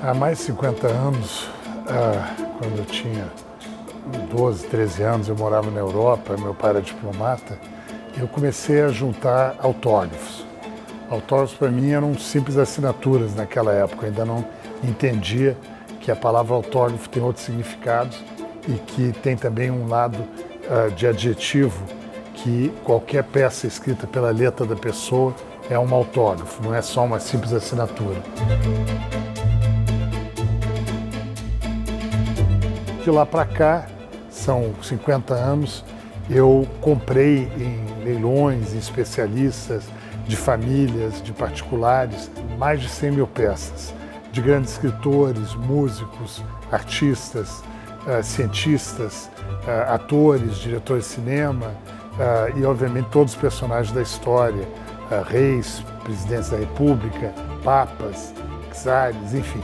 Há mais de 50 anos, quando eu tinha 12, 13 anos, eu morava na Europa, meu pai era diplomata, eu comecei a juntar autógrafos. Autógrafos para mim eram simples assinaturas naquela época, eu ainda não entendia que a palavra autógrafo tem outros significados e que tem também um lado de adjetivo, que qualquer peça escrita pela letra da pessoa é um autógrafo, não é só uma simples assinatura. De lá para cá, são 50 anos, eu comprei em leilões, em especialistas, de famílias, de particulares, mais de 100 mil peças, de grandes escritores, músicos, artistas, cientistas, atores, diretores de cinema e, obviamente, todos os personagens da história, reis, presidentes da República, papas, czares, enfim.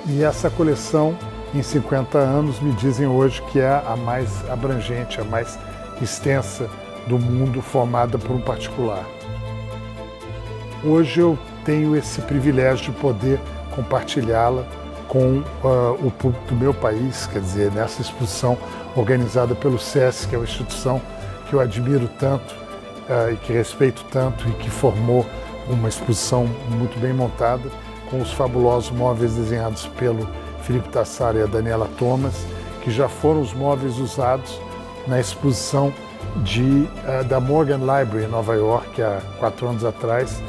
E essa coleção, em 50 anos, me dizem hoje que é a mais abrangente, a mais extensa do mundo, formada por um particular. Hoje eu tenho esse privilégio de poder compartilhá-la com o público do meu país, quer dizer, nessa exposição organizada pelo SESC, que é uma instituição que eu admiro tanto e que respeito tanto e que formou uma exposição muito bem montada, com os fabulosos móveis desenhados pelo Felipe Tassara e a Daniela Thomas, que já foram os móveis usados na exposição da Morgan Library em Nova York, há 4 anos atrás,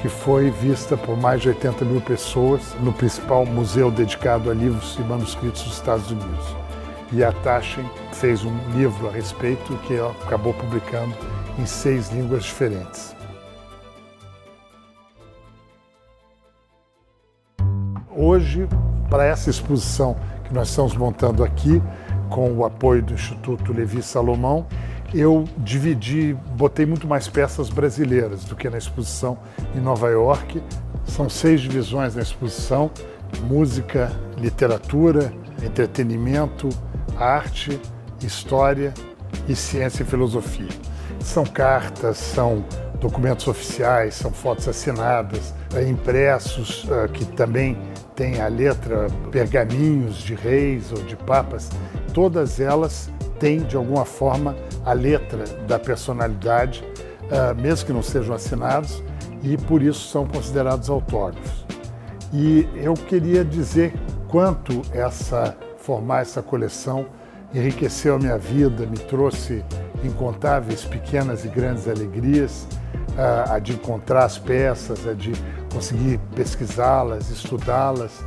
que foi vista por mais de 80 mil pessoas no principal museu dedicado a livros e manuscritos dos Estados Unidos. E a Taschen fez um livro a respeito que ela acabou publicando em 6 línguas diferentes. Hoje, para essa exposição que nós estamos montando aqui, com o apoio do Instituto Levi Salomão, eu botei muito mais peças brasileiras do que na exposição em Nova York. São 6 divisões na exposição: música, literatura, entretenimento, arte, história e ciência e filosofia. São cartas, são documentos oficiais, são fotos assinadas, impressos, que também tem a letra, pergaminhos de reis ou de papas. Todas elas têm, de alguma forma, a letra da personalidade, mesmo que não sejam assinados, e por isso são considerados autógrafos. E eu queria dizer quanto formar essa coleção enriqueceu a minha vida, me trouxe incontáveis pequenas e grandes alegrias, a de encontrar as peças, a de conseguir pesquisá-las, estudá-las.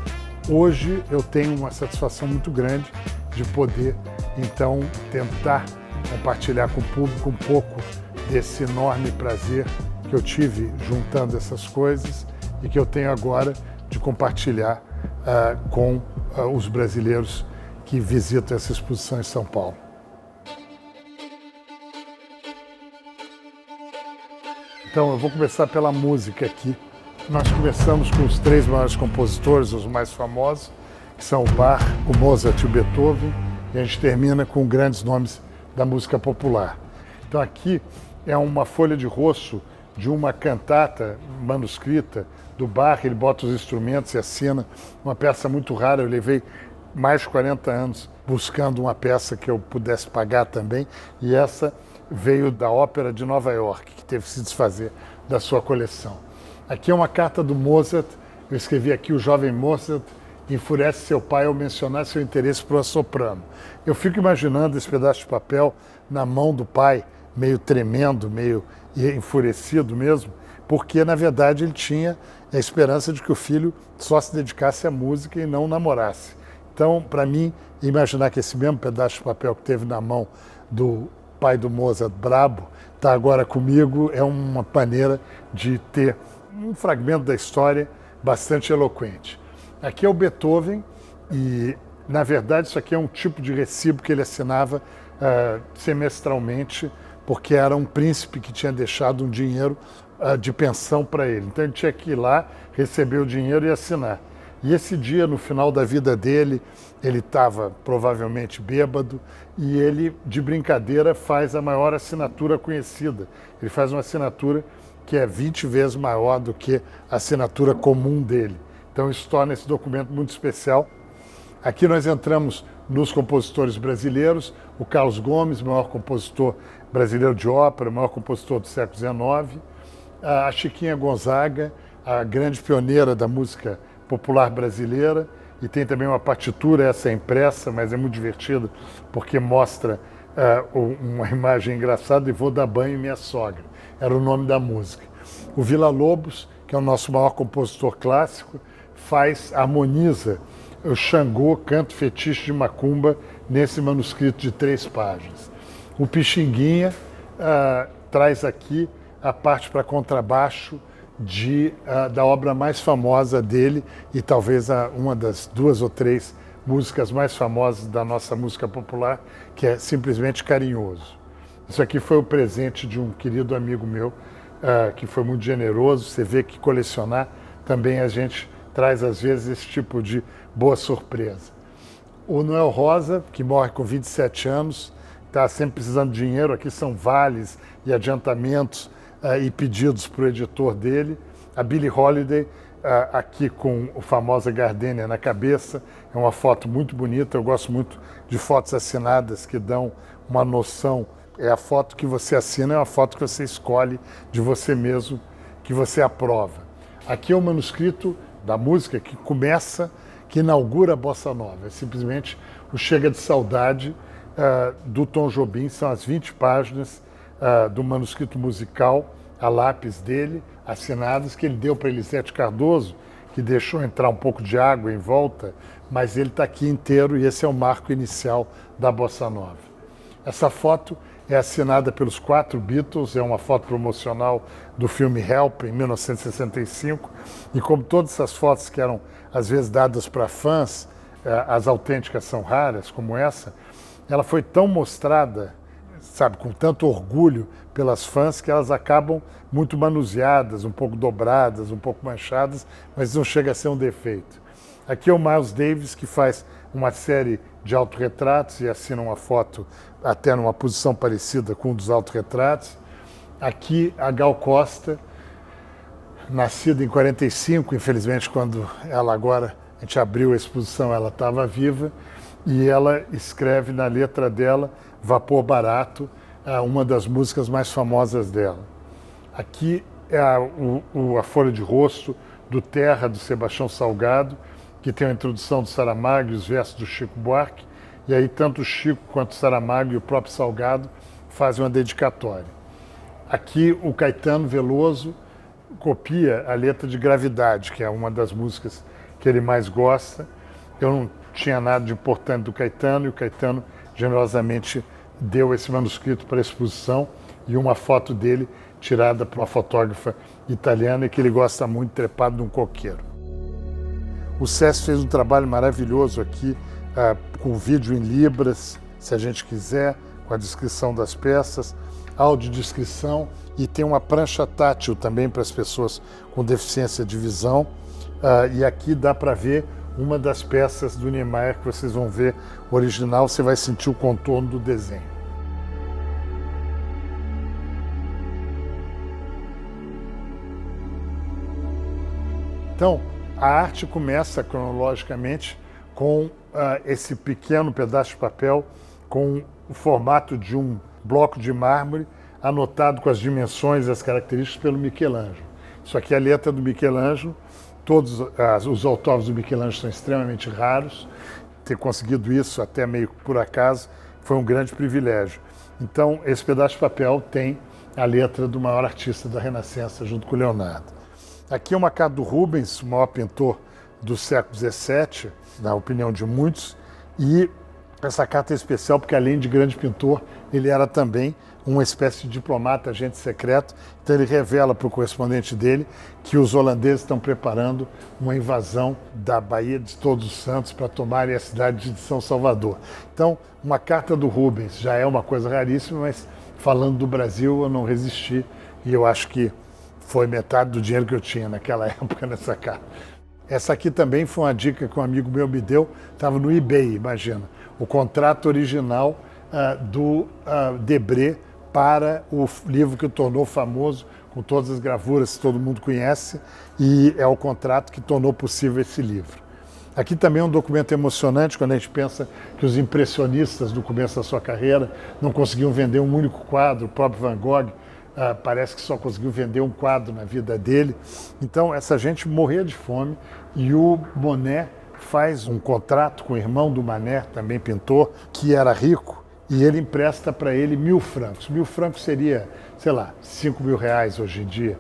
Hoje eu tenho uma satisfação muito grande de poder, então, tentar compartilhar com o público um pouco desse enorme prazer que eu tive juntando essas coisas e que eu tenho agora de compartilhar com os brasileiros que visitam essa exposição em São Paulo. Então, eu vou começar pela música aqui. Nós começamos com os 3 maiores compositores, os mais famosos, que são o Bach, o Mozart e o Beethoven, e a gente termina com grandes nomes da música popular. Então aqui é uma folha de rosto de uma cantata manuscrita do Bach, ele bota os instrumentos e assina, uma peça muito rara. Eu levei mais de 40 anos buscando uma peça que eu pudesse pagar também, e essa veio da Ópera de Nova York, que teve que se desfazer da sua coleção. Aqui é uma carta do Mozart, eu escrevi aqui: o jovem Mozart enfurece seu pai ao mencionar seu interesse por uma soprano. Eu fico imaginando esse pedaço de papel na mão do pai, meio tremendo, meio enfurecido mesmo, porque, na verdade, ele tinha a esperança de que o filho só se dedicasse à música e não namorasse. Então, para mim, imaginar que esse mesmo pedaço de papel que teve na mão do pai do Mozart, brabo, está agora comigo, é uma maneira de ter um fragmento da história bastante eloquente. Aqui é o Beethoven e, na verdade, isso aqui é um tipo de recibo que ele assinava semestralmente, porque era um príncipe que tinha deixado um dinheiro de pensão para ele. Então ele tinha que ir lá, receber o dinheiro e assinar. E esse dia, no final da vida dele, ele estava provavelmente bêbado e ele, de brincadeira, faz a maior assinatura conhecida. Ele faz uma assinatura que é 20 vezes maior do que a assinatura comum dele. Então isso torna esse documento muito especial. Aqui nós entramos nos compositores brasileiros, o Carlos Gomes, maior compositor brasileiro de ópera, maior compositor do século XIX, a Chiquinha Gonzaga, a grande pioneira da música popular brasileira, e tem também uma partitura, essa é impressa, mas é muito divertida, porque mostra uma imagem engraçada, e Vou Dar Banho em Minha Sogra, era o nome da música. O Villa-Lobos, que é o nosso maior compositor clássico, harmoniza o Xangô, Canto Fetiche de Macumba, nesse manuscrito de 3 páginas. O Pixinguinha traz aqui a parte para contrabaixo da obra mais famosa dele, e talvez uma das 2 ou 3 músicas mais famosas da nossa música popular, que é Simplesmente Carinhoso. Isso aqui foi o presente de um querido amigo meu, que foi muito generoso. Você vê que colecionar também a gente traz às vezes esse tipo de boa surpresa. O Noel Rosa, que morre com 27 anos, está sempre precisando de dinheiro. Aqui são vales e adiantamentos e pedidos para o editor dele. A Billie Holiday, aqui com a famosa gardênia na cabeça, é uma foto muito bonita. Eu gosto muito de fotos assinadas que dão uma noção. É a foto que você assina, é uma foto que você escolhe de você mesmo, que você aprova. Aqui é o manuscrito da música que inaugura a Bossa Nova. É simplesmente o Chega de Saudade, do Tom Jobim. São as 20 páginas do manuscrito musical a lápis dele, assinadas, que ele deu para Elisete Cardoso, que deixou entrar um pouco de água em volta, mas ele está aqui inteiro, e esse é o marco inicial da Bossa Nova. Essa foto é assinada pelos 4 Beatles, é uma foto promocional do filme Help, em 1965, e como todas essas fotos que eram, às vezes, dadas para fãs, as autênticas são raras, como essa, ela foi tão mostrada, sabe, com tanto orgulho pelas fãs, que elas acabam muito manuseadas, um pouco dobradas, um pouco manchadas, mas não chega a ser um defeito. Aqui é o Miles Davis, que faz uma série de autorretratos e assina uma foto até numa posição parecida com um dos autorretratos. Aqui a Gal Costa, nascida em 45, infelizmente quando a gente abriu a exposição, ela estava viva, e ela escreve na letra dela Vapor Barato, uma das músicas mais famosas dela. Aqui é a folha de rosto do Terra, do Sebastião Salgado, que tem a introdução do Saramago e os versos do Chico Buarque, e aí tanto o Chico quanto o Saramago e o próprio Salgado fazem uma dedicatória. Aqui o Caetano Veloso copia a letra de Gravidade, que é uma das músicas que ele mais gosta. Eu não tinha nada de importante do Caetano, e o Caetano generosamente deu esse manuscrito para a exposição, e uma foto dele tirada por uma fotógrafa italiana, que ele gosta muito, trepado num coqueiro. O César fez um trabalho maravilhoso aqui, com vídeo em libras, se a gente quiser, com a descrição das peças, audiodescrição, e tem uma prancha tátil também para as pessoas com deficiência de visão. E aqui dá para ver uma das peças do Niemeyer, que vocês vão ver o original, você vai sentir o contorno do desenho. Então, a arte começa cronologicamente com esse pequeno pedaço de papel com o formato de um bloco de mármore, anotado com as dimensões e as características pelo Michelangelo. Isso aqui é a letra do Michelangelo. Todos os autógrafos do Michelangelo são extremamente raros. Ter conseguido isso até meio por acaso foi um grande privilégio. Então, esse pedaço de papel tem a letra do maior artista da Renascença, junto com o Leonardo. Aqui é uma carta do Rubens, o maior pintor do século XVII, na opinião de muitos, e essa carta é especial porque, além de grande pintor, ele era também uma espécie de diplomata, agente secreto. Então ele revela para o correspondente dele que os holandeses estão preparando uma invasão da Baía de Todos os Santos para tomarem a cidade de São Salvador. Então, uma carta do Rubens já é uma coisa raríssima, mas falando do Brasil eu não resisti, e eu acho que foi metade do dinheiro que eu tinha naquela época nessa carta. Essa aqui também foi uma dica que um amigo meu me deu, estava no eBay, imagina. O contrato original do Debré para o livro que o tornou famoso, com todas as gravuras que todo mundo conhece, e é o contrato que tornou possível esse livro. Aqui também é um documento emocionante, quando a gente pensa que os impressionistas do começo da sua carreira não conseguiam vender um único quadro, o próprio Van Gogh parece que só conseguiu vender um quadro na vida dele. Então essa gente morria de fome e o Monet faz um contrato com o irmão do Manet, também pintor, que era rico, e ele empresta para ele 1.000 francos. 1.000 francos seria, sei lá, 5 mil reais hoje em dia,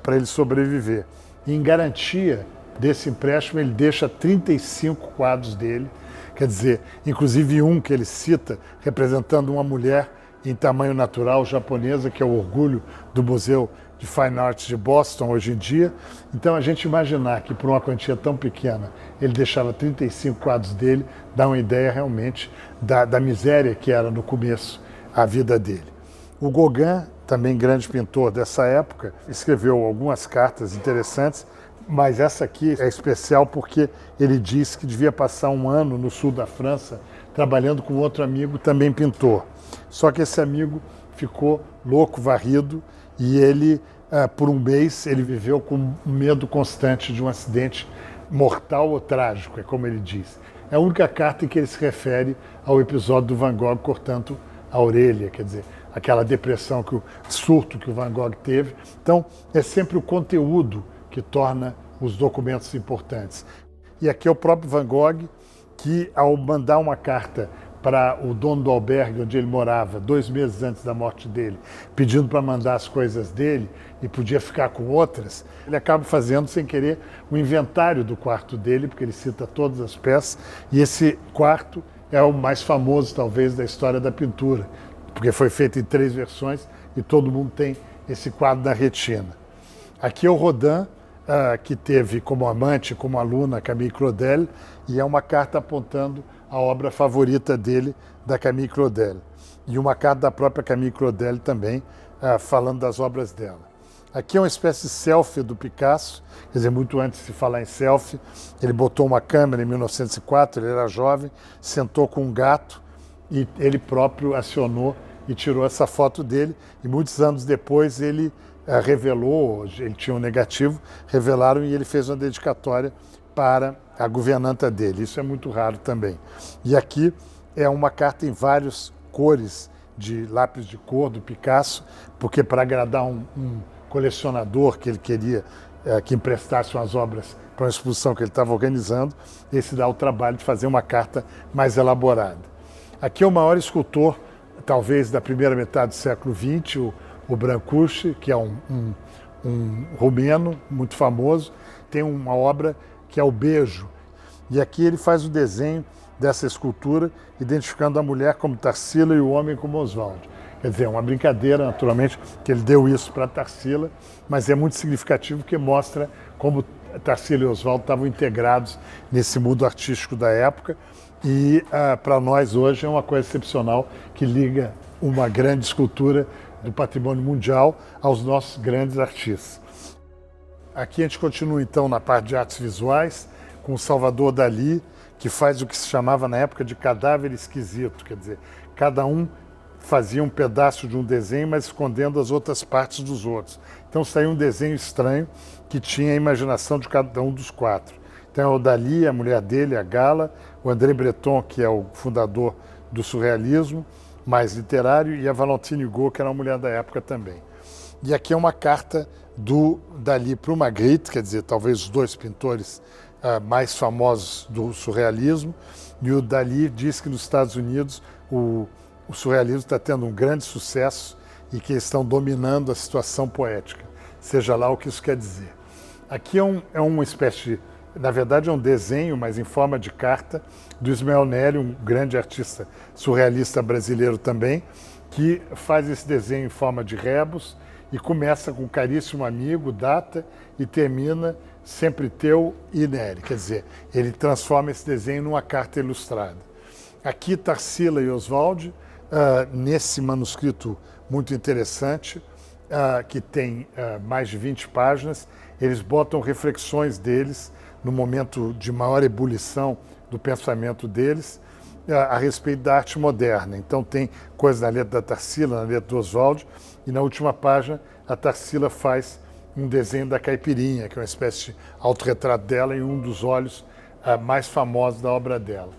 para ele sobreviver. E em garantia desse empréstimo, ele deixa 35 quadros dele, quer dizer, inclusive um que ele cita, representando uma mulher em tamanho natural japonesa, que é o orgulho do Museu de Fine Arts de Boston hoje em dia. Então a gente imaginar que por uma quantia tão pequena ele deixava 35 quadros dele, dá uma ideia realmente da miséria que era no começo a vida dele. O Gauguin, também grande pintor dessa época, escreveu algumas cartas interessantes, mas essa aqui é especial porque ele disse que devia passar um ano no sul da França trabalhando com outro amigo, também pintor. Só que esse amigo ficou louco, varrido, e ele, por um mês, ele viveu com um medo constante de um acidente mortal ou trágico, é como ele diz. É a única carta em que ele se refere ao episódio do Van Gogh cortando a orelha, quer dizer, aquela depressão, o surto que o Van Gogh teve. Então, é sempre o conteúdo que torna os documentos importantes. E aqui é o próprio Van Gogh que, ao mandar uma carta para o dono do albergue onde ele morava, 2 meses antes da morte dele, pedindo para mandar as coisas dele e podia ficar com outras, ele acaba fazendo, sem querer, um inventário do quarto dele, porque ele cita todas as peças, e esse quarto é o mais famoso, talvez, da história da pintura, porque foi feito em 3 versões e todo mundo tem esse quadro na retina. Aqui é o Rodin, que teve como amante, como aluna, Camille Claudel, e é uma carta apontando a obra favorita dele, da Camille Claudel. E uma carta da própria Camille Claudel também, falando das obras dela. Aqui é uma espécie de selfie do Picasso, quer dizer, muito antes de se falar em selfie, ele botou uma câmera em 1904, ele era jovem, sentou com um gato e ele próprio acionou e tirou essa foto dele, e muitos anos depois ele revelou, ele tinha um negativo, revelaram e ele fez uma dedicatória para a governanta dele. Isso é muito raro também. E aqui é uma carta em várias cores de lápis de cor do Picasso, porque para agradar um colecionador que ele queria que emprestasse umas obras para uma exposição que ele estava organizando, esse dá o trabalho de fazer uma carta mais elaborada. Aqui é o maior escultor, talvez da primeira metade do século XX, o Brancusi, que é um romeno muito famoso, tem uma obra que é o Beijo. E aqui ele faz o desenho dessa escultura, identificando a mulher como Tarsila e o homem como Oswald. Quer dizer, é uma brincadeira, naturalmente, que ele deu isso para Tarsila, mas é muito significativo porque mostra como Tarsila e Oswald estavam integrados nesse mundo artístico da época. E para nós hoje é uma coisa excepcional que liga uma grande escultura do patrimônio mundial aos nossos grandes artistas. Aqui a gente continua então na parte de artes visuais com o Salvador Dalí, que faz o que se chamava na época de cadáver esquisito, quer dizer, cada um fazia um pedaço de um desenho, mas escondendo as outras partes dos outros. Então saiu um desenho estranho que tinha a imaginação de cada um dos 4. Então é o Dalí, a mulher dele, a Gala, o André Breton, que é o fundador do surrealismo, mais literário, e a Valentine Hugo, que era uma mulher da época também. E aqui é uma carta do Dalí para o Magritte, quer dizer, talvez os 2 pintores mais famosos do surrealismo, e o Dalí diz que nos Estados Unidos o surrealismo está tendo um grande sucesso e que eles estão dominando a situação poética, seja lá o que isso quer dizer. Aqui é uma espécie de, na verdade é um desenho, mas em forma de carta, do Ismael Nery, um grande artista surrealista brasileiro também, que faz esse desenho em forma de rebus e começa com caríssimo amigo, data, e termina sempre teu e Nery. Quer dizer, ele transforma esse desenho numa carta ilustrada. Aqui Tarsila e Oswald, nesse manuscrito muito interessante, que tem mais de 20 páginas, eles botam reflexões deles no momento de maior ebulição do pensamento deles, a respeito da arte moderna. Então tem coisas na letra da Tarsila, na letra do Oswald, e na última página a Tarsila faz um desenho da caipirinha, que é uma espécie de autorretrato dela e um dos olhos mais famosos da obra dela.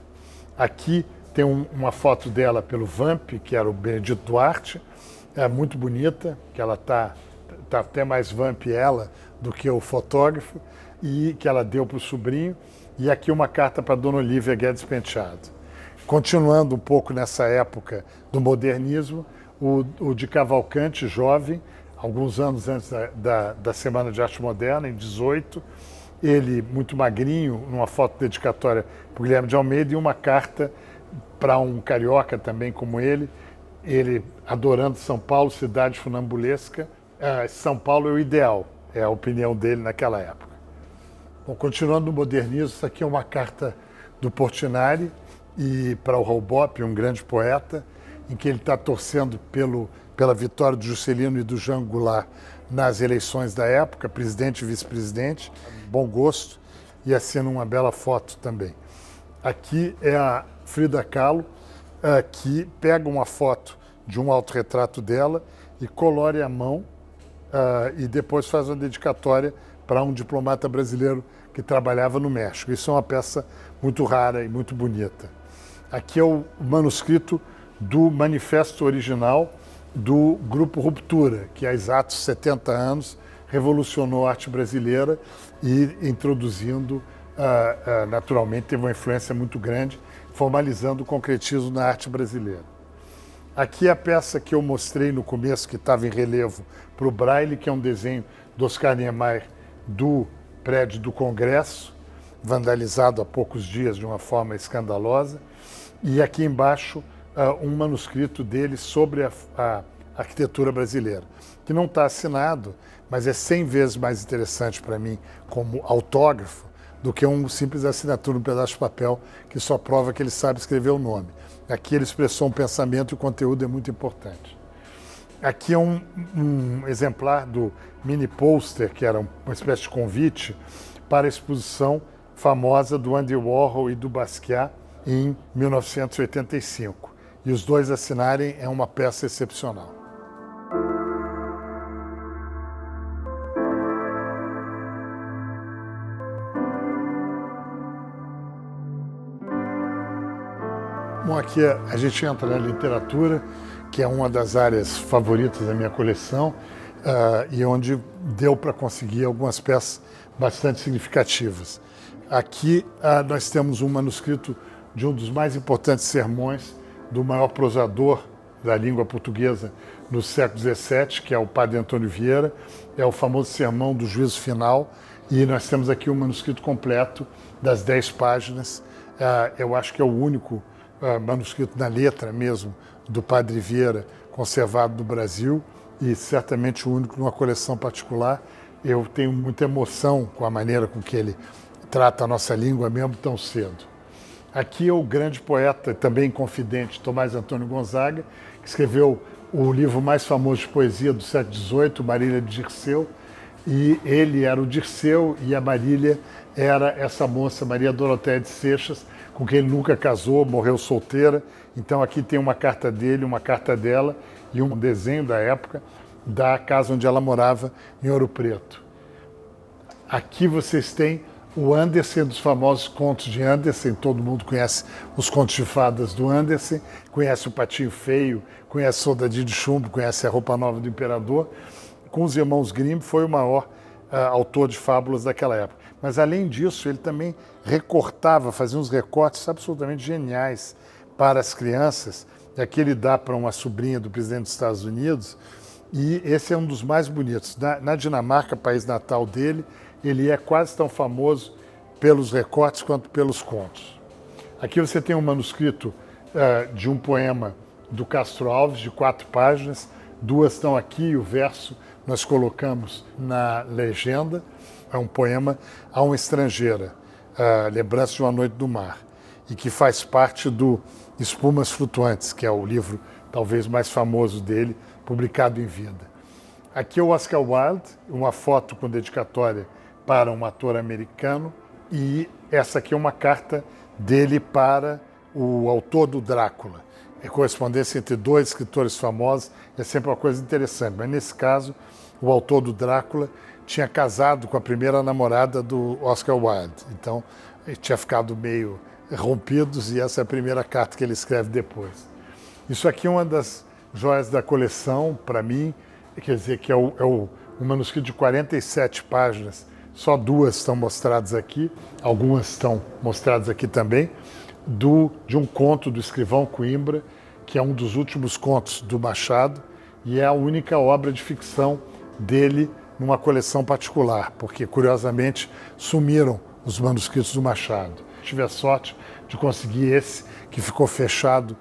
Aqui tem uma foto dela pelo Vamp, que era o Benedito Duarte, muito bonita, que ela tá até mais Vamp ela do que o fotógrafo, e que ela deu para o sobrinho. E aqui uma carta para Dona Olívia Guedes Penteado. Continuando um pouco nessa época do modernismo, o de Cavalcante, jovem, alguns anos antes da Semana de Arte Moderna, em 18, ele muito magrinho, numa foto dedicatória para o Guilherme de Almeida, e uma carta para um carioca também como ele adorando São Paulo, cidade funambulesca. São Paulo é o ideal, é a opinião dele naquela época. Bom, continuando no modernismo, isso aqui é uma carta do Portinari e para o Raul Bopp, um grande poeta, em que ele está torcendo pela vitória do Juscelino e do Jango Goulart nas eleições da época, presidente e vice-presidente, bom gosto, e assina uma bela foto também. Aqui é a Frida Kahlo, que pega uma foto de um autorretrato dela e colore a mão e depois faz uma dedicatória para um diplomata brasileiro que trabalhava no México. Isso é uma peça muito rara e muito bonita. Aqui é o manuscrito do manifesto original do Grupo Ruptura, que há exatos 70 anos revolucionou a arte brasileira e introduzindo, naturalmente, teve uma influência muito grande, formalizando o concretismo na arte brasileira. Aqui é a peça que eu mostrei no começo, que estava em relevo para o Braille, que é um desenho do Oscar Niemeyer do prédio do Congresso, vandalizado há poucos dias de uma forma escandalosa. E aqui embaixo um manuscrito dele sobre a arquitetura brasileira, que não está assinado, mas é 100 vezes mais interessante para mim como autógrafo do que um simples assinatura, um pedaço de papel que só prova que ele sabe escrever o nome. Aqui ele expressou um pensamento e o conteúdo é muito importante. Aqui é um exemplar do mini pôster, que era uma espécie de convite para a exposição famosa do Andy Warhol e do Basquiat em 1985. E os dois assinarem é uma peça excepcional. Bom, aqui a gente entra na literatura, que é uma das áreas favoritas da minha coleção, e onde deu para conseguir algumas peças bastante significativas. Aqui nós temos um manuscrito de um dos mais importantes sermões do maior prosador da língua portuguesa no século XVII, que é o Padre Antônio Vieira, é o famoso Sermão do Juízo Final, e nós temos aqui um manuscrito completo das 10 páginas. Eu acho que é o único manuscrito na letra mesmo do Padre Vieira conservado no Brasil, e certamente o único numa coleção particular. Eu tenho muita emoção com a maneira com que ele trata a nossa língua mesmo tão cedo. Aqui é o grande poeta, também confidente, Tomás Antônio Gonzaga, que escreveu o livro mais famoso de poesia do século XVIII, Marília de Dirceu, e ele era o Dirceu e a Marília era essa moça, Maria Dorotéia de Seixas, com quem ele nunca casou, morreu solteira. Então aqui tem uma carta dele, uma carta dela e um desenho da época da casa onde ela morava, em Ouro Preto. Aqui vocês têm o Andersen, dos famosos contos de Andersen. Todo mundo conhece os contos de fadas do Andersen, conhece o Patinho Feio, conhece Soldadinho de Chumbo, conhece a Roupa Nova do Imperador. Com os irmãos Grimm foi o maior autor de fábulas daquela época. Mas, além disso, ele também recortava, fazia uns recortes absolutamente geniais para as crianças. E aqui ele dá para uma sobrinha do presidente dos Estados Unidos, e esse é um dos mais bonitos. Na Dinamarca, país natal dele, ele é quase tão famoso pelos recortes quanto pelos contos. Aqui você tem um manuscrito de um poema do Castro Alves, de 4 páginas. 2 estão aqui, e o verso nós colocamos na legenda. É um poema a uma estrangeira, Lembrança de uma Noite do Mar, e que faz parte do Espumas Flutuantes, que é o livro talvez mais famoso dele, publicado em vida. Aqui é o Oscar Wilde, uma foto com dedicatória para um ator americano, e essa aqui é uma carta dele para o autor do Drácula. A correspondência entre dois escritores famosos é sempre uma coisa interessante, mas nesse caso, o autor do Drácula tinha casado com a primeira namorada do Oscar Wilde, então ele tinha ficado meio rompidos e essa é a primeira carta que ele escreve depois. Isso aqui é uma das joias da coleção, para mim, quer dizer, que é um manuscrito de 47 páginas, só 2 estão mostradas aqui, algumas estão mostradas aqui também, de um conto do escrivão Coimbra, que é um dos últimos contos do Machado e é a única obra de ficção dele numa coleção particular, porque, curiosamente, sumiram os manuscritos do Machado. Tive a sorte de conseguir esse, que ficou fechado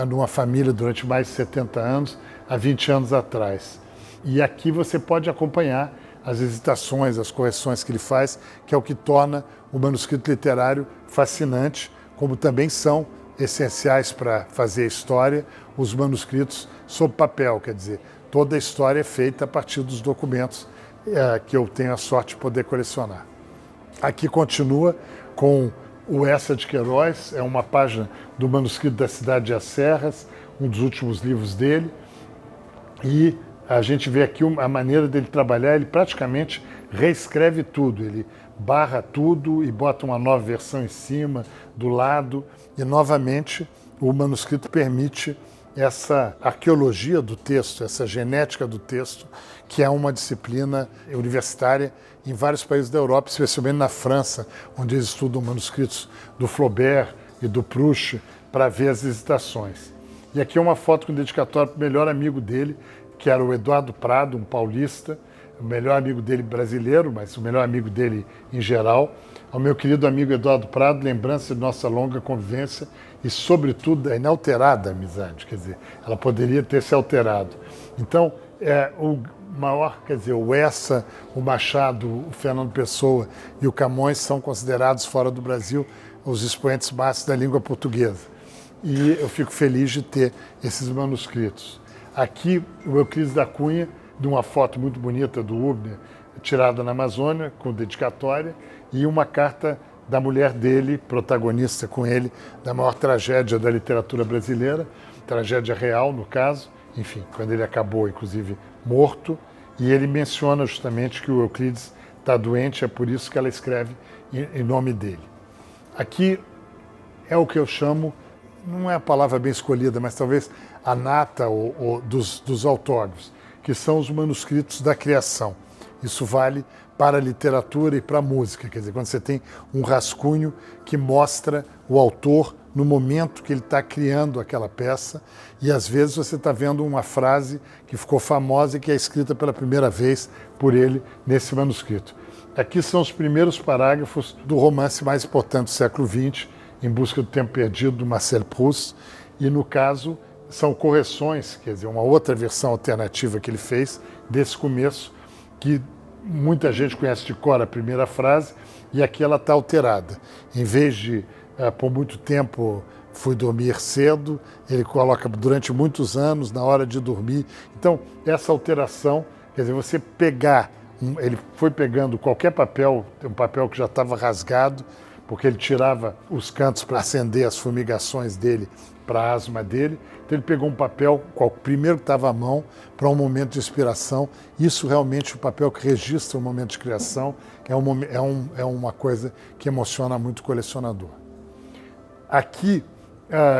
numa família durante mais de 70 anos, há 20 anos atrás. E aqui você pode acompanhar as hesitações, as correções que ele faz, que é o que torna o manuscrito literário fascinante, como também são essenciais para fazer a história os manuscritos sob papel, quer dizer, toda a história é feita a partir dos documentos que eu tenho a sorte de poder colecionar. Aqui continua com o Essa de Queiroz, é uma página do manuscrito da Cidade de Serras, um dos últimos livros dele, e a gente vê aqui a maneira dele trabalhar, ele praticamente reescreve tudo, ele barra tudo e bota uma nova versão em cima, do lado, e novamente o manuscrito permite essa arqueologia do texto, essa genética do texto, que é uma disciplina universitária em vários países da Europa, especialmente na França, onde eles estudam manuscritos do Flaubert e do Proust para ver as hesitações. E aqui é uma foto com dedicatória para o melhor amigo dele, que era o Eduardo Prado, um paulista, o melhor amigo dele brasileiro, mas o melhor amigo dele em geral, ao meu querido amigo Eduardo Prado, lembrança de nossa longa convivência e, sobretudo, a inalterada amizade, quer dizer, ela poderia ter se alterado. Então, o maior, quer dizer, o Essa, o Machado, o Fernando Pessoa e o Camões são considerados, fora do Brasil, os expoentes máximos da língua portuguesa. E eu fico feliz de ter esses manuscritos. Aqui, o Euclides da Cunha, de uma foto muito bonita do Hübner, tirada na Amazônia, com dedicatória, e uma carta da mulher dele, protagonista com ele, da maior tragédia da literatura brasileira, tragédia real, no caso, enfim, quando ele acabou, inclusive, morto, e ele menciona justamente que o Euclides está doente, é por isso que ela escreve em nome dele. Aqui é o que eu chamo, não é a palavra bem escolhida, mas talvez a nata dos autógrafos, que são os manuscritos da criação. Isso vale para a literatura e para a música, quer dizer, quando você tem um rascunho que mostra o autor no momento que ele está criando aquela peça, e às vezes você está vendo uma frase que ficou famosa e que é escrita pela primeira vez por ele nesse manuscrito. Aqui são os primeiros parágrafos do romance mais importante do século XX, Em Busca do Tempo Perdido, do Marcel Proust, e no caso são correções, quer dizer, uma outra versão alternativa que ele fez desse começo, que muita gente conhece de cor a primeira frase, e aqui ela está alterada. Em vez de, por muito tempo, fui dormir cedo, ele coloca durante muitos anos, na hora de dormir. Então, essa alteração, quer dizer, você pegar, ele foi pegando qualquer papel, um papel que já estava rasgado, porque ele tirava os cantos para acender as fumigações dele, para a asma dele. Então ele pegou um papel, o primeiro que estava à mão, para um momento de inspiração. Isso realmente, o papel que registra o momento de criação, é uma coisa que emociona muito o colecionador. Aqui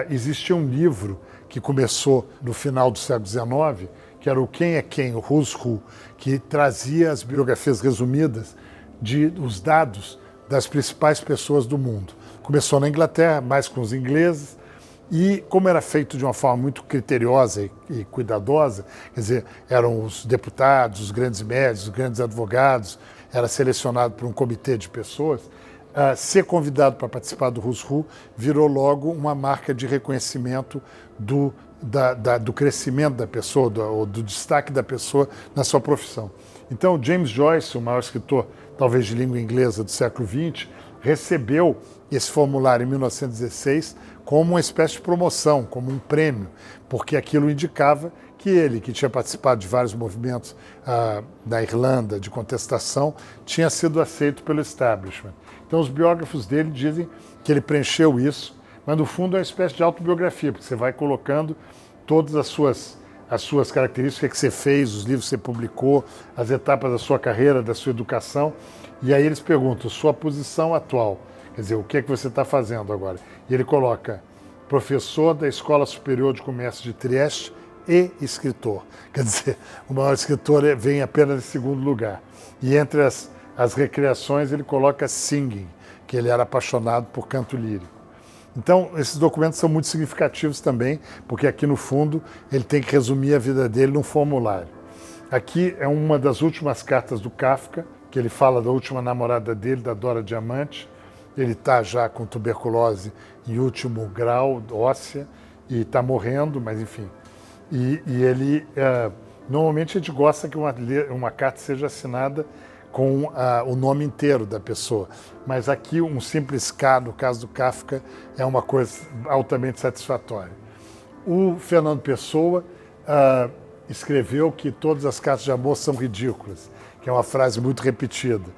existia um livro que começou no final do século XIX, que era o Quem é Quem, o Who's Who, que trazia as biografias resumidas os dados das principais pessoas do mundo. Começou na Inglaterra, mais com os ingleses, e como era feito de uma forma muito criteriosa e cuidadosa, quer dizer, eram os deputados, os grandes médicos, os grandes advogados, era selecionado por um comitê de pessoas, ser convidado para participar do Who's Who virou logo uma marca de reconhecimento do crescimento da pessoa, do destaque da pessoa na sua profissão. Então, James Joyce, o maior escritor, talvez de língua inglesa do século XX, recebeu esse formulário em 1916 como uma espécie de promoção, como um prêmio, porque aquilo indicava que ele, que tinha participado de vários movimentos na Irlanda de contestação, tinha sido aceito pelo establishment. Então, os biógrafos dele dizem que ele preencheu isso, mas no fundo é uma espécie de autobiografia, porque você vai colocando todas as suas características, o que você fez, os livros que você publicou, as etapas da sua carreira, da sua educação. E aí eles perguntam, sua posição atual, quer dizer, o que é que você está fazendo agora? E ele coloca, professor da Escola Superior de Comércio de Trieste e escritor. Quer dizer, o maior escritor vem apenas em segundo lugar. E entre as recreações ele coloca singing, que ele era apaixonado por canto lírico. Então, esses documentos são muito significativos também, porque aqui no fundo ele tem que resumir a vida dele num formulário. Aqui é uma das últimas cartas do Kafka, que ele fala da última namorada dele, da Dora Diamante. Ele está já com tuberculose em último grau óssea e está morrendo, mas enfim. E ele, normalmente a gente gosta que uma carta seja assinada com o nome inteiro da pessoa. Mas aqui um simples K, no caso do Kafka, é uma coisa altamente satisfatória. O Fernando Pessoa escreveu que todas as cartas de amor são ridículas, que é uma frase muito repetida.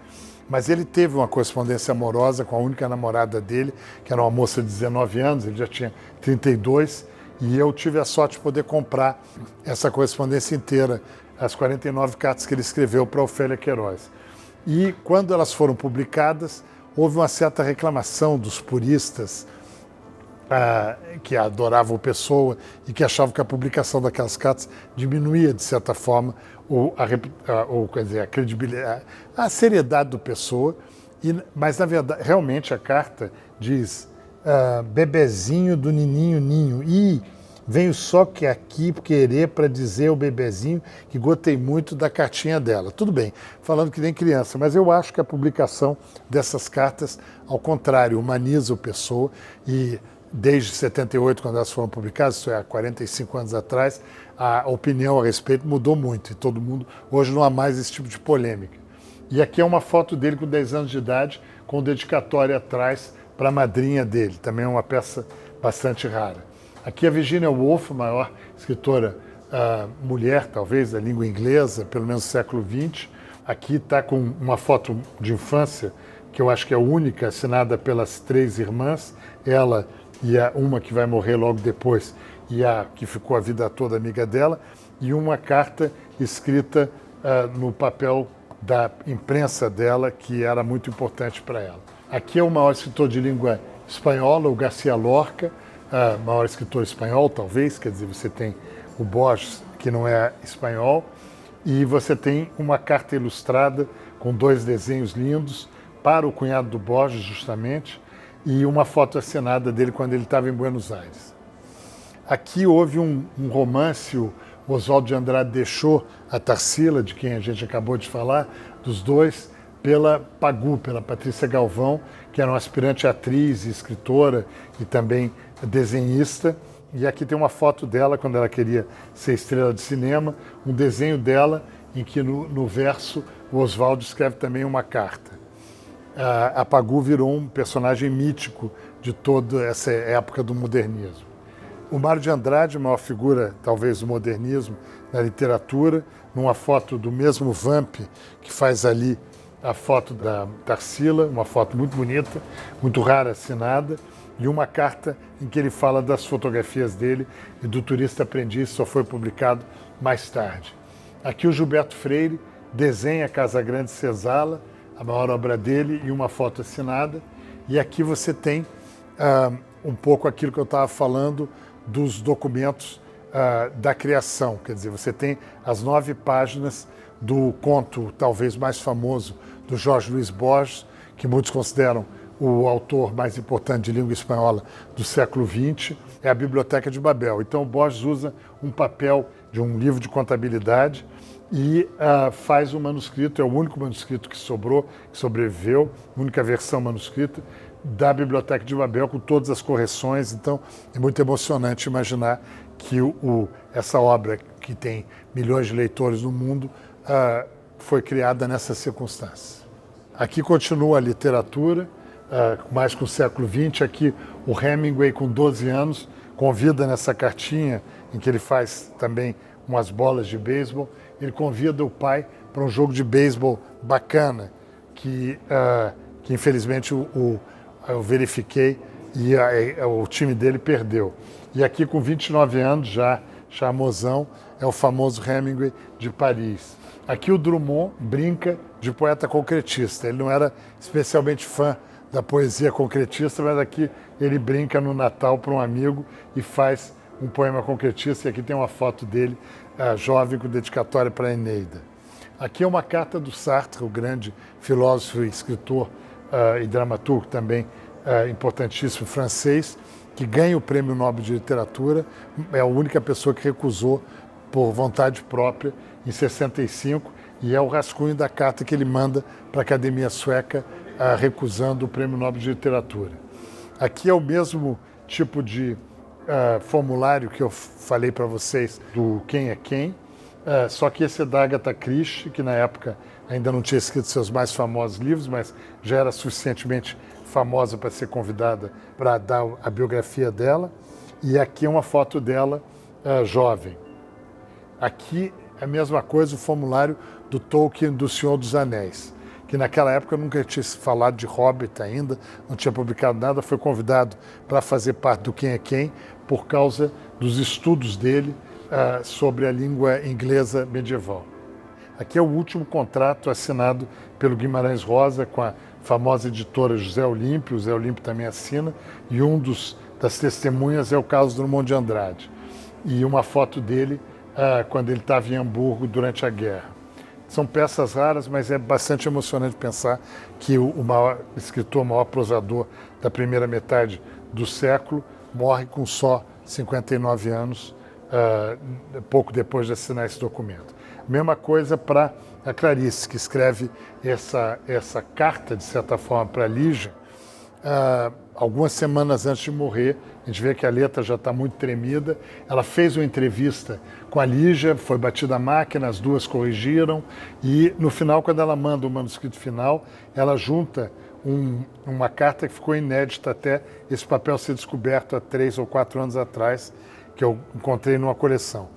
Mas ele teve uma correspondência amorosa com a única namorada dele, que era uma moça de 19 anos, ele já tinha 32, e eu tive a sorte de poder comprar essa correspondência inteira, as 49 cartas que ele escreveu para Ofélia Queiroz. E quando elas foram publicadas, houve uma certa reclamação dos puristas que adoravam Pessoa e que achavam que a publicação daquelas cartas diminuía, de certa forma, quer dizer, a credibilidade, a seriedade do Pessoa. Mas, na verdade, realmente a carta diz bebezinho do nininho ninho. E venho só que aqui querer para dizer ao bebezinho que gostei muito da cartinha dela. Tudo bem, falando que nem criança, mas eu acho que a publicação dessas cartas, ao contrário, humaniza o Pessoa e desde 78, quando elas foram publicadas, isso é há 45 anos atrás, a opinião a respeito mudou muito e todo mundo, hoje não há mais esse tipo de polêmica. E aqui é uma foto dele com 10 anos de idade, com dedicatória atrás para a madrinha dele, também é uma peça bastante rara. Aqui a Virginia Woolf, a maior escritora mulher, talvez, da língua inglesa, pelo menos do século XX. Aqui está com uma foto de infância, que eu acho que é a única, assinada pelas 3 irmãs, ela e uma que vai morrer logo depois, e a que ficou a vida toda amiga dela, e uma carta escrita no papel da imprensa dela, que era muito importante para ela. Aqui é o maior escritor de língua espanhola, o García Lorca, maior escritor espanhol, talvez, quer dizer, você tem o Borges, que não é espanhol, e você tem uma carta ilustrada com 2 desenhos lindos para o cunhado do Borges, justamente, e uma foto assinada dele quando ele estava em Buenos Aires. Aqui houve um romance, o Oswaldo de Andrade deixou a Tarsila, de quem a gente acabou de falar, dos dois, pela Pagu, pela Patrícia Galvão, que era uma aspirante atriz, escritora e também desenhista. E aqui tem uma foto dela quando ela queria ser estrela de cinema, um desenho dela em que no verso o Oswaldo escreve também uma carta. A Pagu virou um personagem mítico de toda essa época do modernismo. O Mário de Andrade, a maior figura, talvez, do modernismo na literatura, numa foto do mesmo Vamp, que faz ali a foto da Tarsila, uma foto muito bonita, muito rara, assinada, e uma carta em que ele fala das fotografias dele e do Turista Aprendiz, só foi publicado mais tarde. Aqui o Gilberto Freire desenha Casa Grande Senzala, a maior obra dele, e uma foto assinada. E aqui você tem um pouco aquilo que eu estava falando dos documentos da criação. Quer dizer, você tem as 9 páginas do conto talvez mais famoso do Jorge Luís Borges, que muitos consideram o autor mais importante de língua espanhola do século XX, é a Biblioteca de Babel. Então o Borges usa um papel de um livro de contabilidade e faz um manuscrito, é o único manuscrito que sobreviveu, única versão manuscrita da Biblioteca de Babel, com todas as correções. Então é muito emocionante imaginar que essa obra, que tem milhões de leitores no mundo, foi criada nessas circunstâncias. Aqui continua a literatura, mais com o século XX. Aqui o Hemingway, com 12 anos, convida nessa cartinha, em que ele faz também umas bolas de beisebol, ele convida o pai para um jogo de beisebol bacana, que infelizmente eu verifiquei, e o time dele perdeu. E aqui com 29 anos, já charmosão, é o famoso Hemingway de Paris. Aqui o Drummond brinca de poeta concretista. Ele não era especialmente fã da poesia concretista, mas aqui ele brinca no Natal para um amigo e faz um poema concretista. E aqui tem uma foto dele, jovem, com dedicatória para a Eneida. Aqui é uma carta do Sartre, o grande filósofo e escritor e dramaturgo também importantíssimo francês, que ganha o Prêmio Nobel de Literatura, é a única pessoa que recusou por vontade própria em 65, e é o rascunho da carta que ele manda para a Academia Sueca recusando o Prêmio Nobel de Literatura. Aqui é o mesmo tipo de formulário que eu falei para vocês do Quem é Quem, só que esse é da Agatha Christie, que na época ainda não tinha escrito seus mais famosos livros, mas já era suficientemente famosa para ser convidada para dar a biografia dela. E aqui é uma foto dela jovem. Aqui é a mesma coisa, o formulário do Tolkien do Senhor dos Anéis, que naquela época nunca tinha falado de Hobbit ainda, não tinha publicado nada, foi convidado para fazer parte do Quem é Quem por causa dos estudos dele sobre a língua inglesa medieval. Aqui é o último contrato assinado pelo Guimarães Rosa com a famosa editora José Olímpio. O José Olímpio também assina, e das testemunhas é o Carlos Drummond de Andrade. E uma foto dele quando ele estava em Hamburgo durante a guerra. São peças raras, mas é bastante emocionante pensar que o maior escritor, o maior prosador da primeira metade do século morre com só 59 anos, pouco depois de assinar esse documento. Mesma coisa para a Clarice, que escreve essa carta, de certa forma, para Lígia, algumas semanas antes de morrer. A gente vê que a letra já está muito tremida. Ela fez uma entrevista com a Lígia, foi batida a máquina, as duas corrigiram, e no final, quando ela manda o manuscrito final, ela junta uma carta que ficou inédita até esse papel ser descoberto há 3 ou 4 anos atrás, que eu encontrei numa coleção.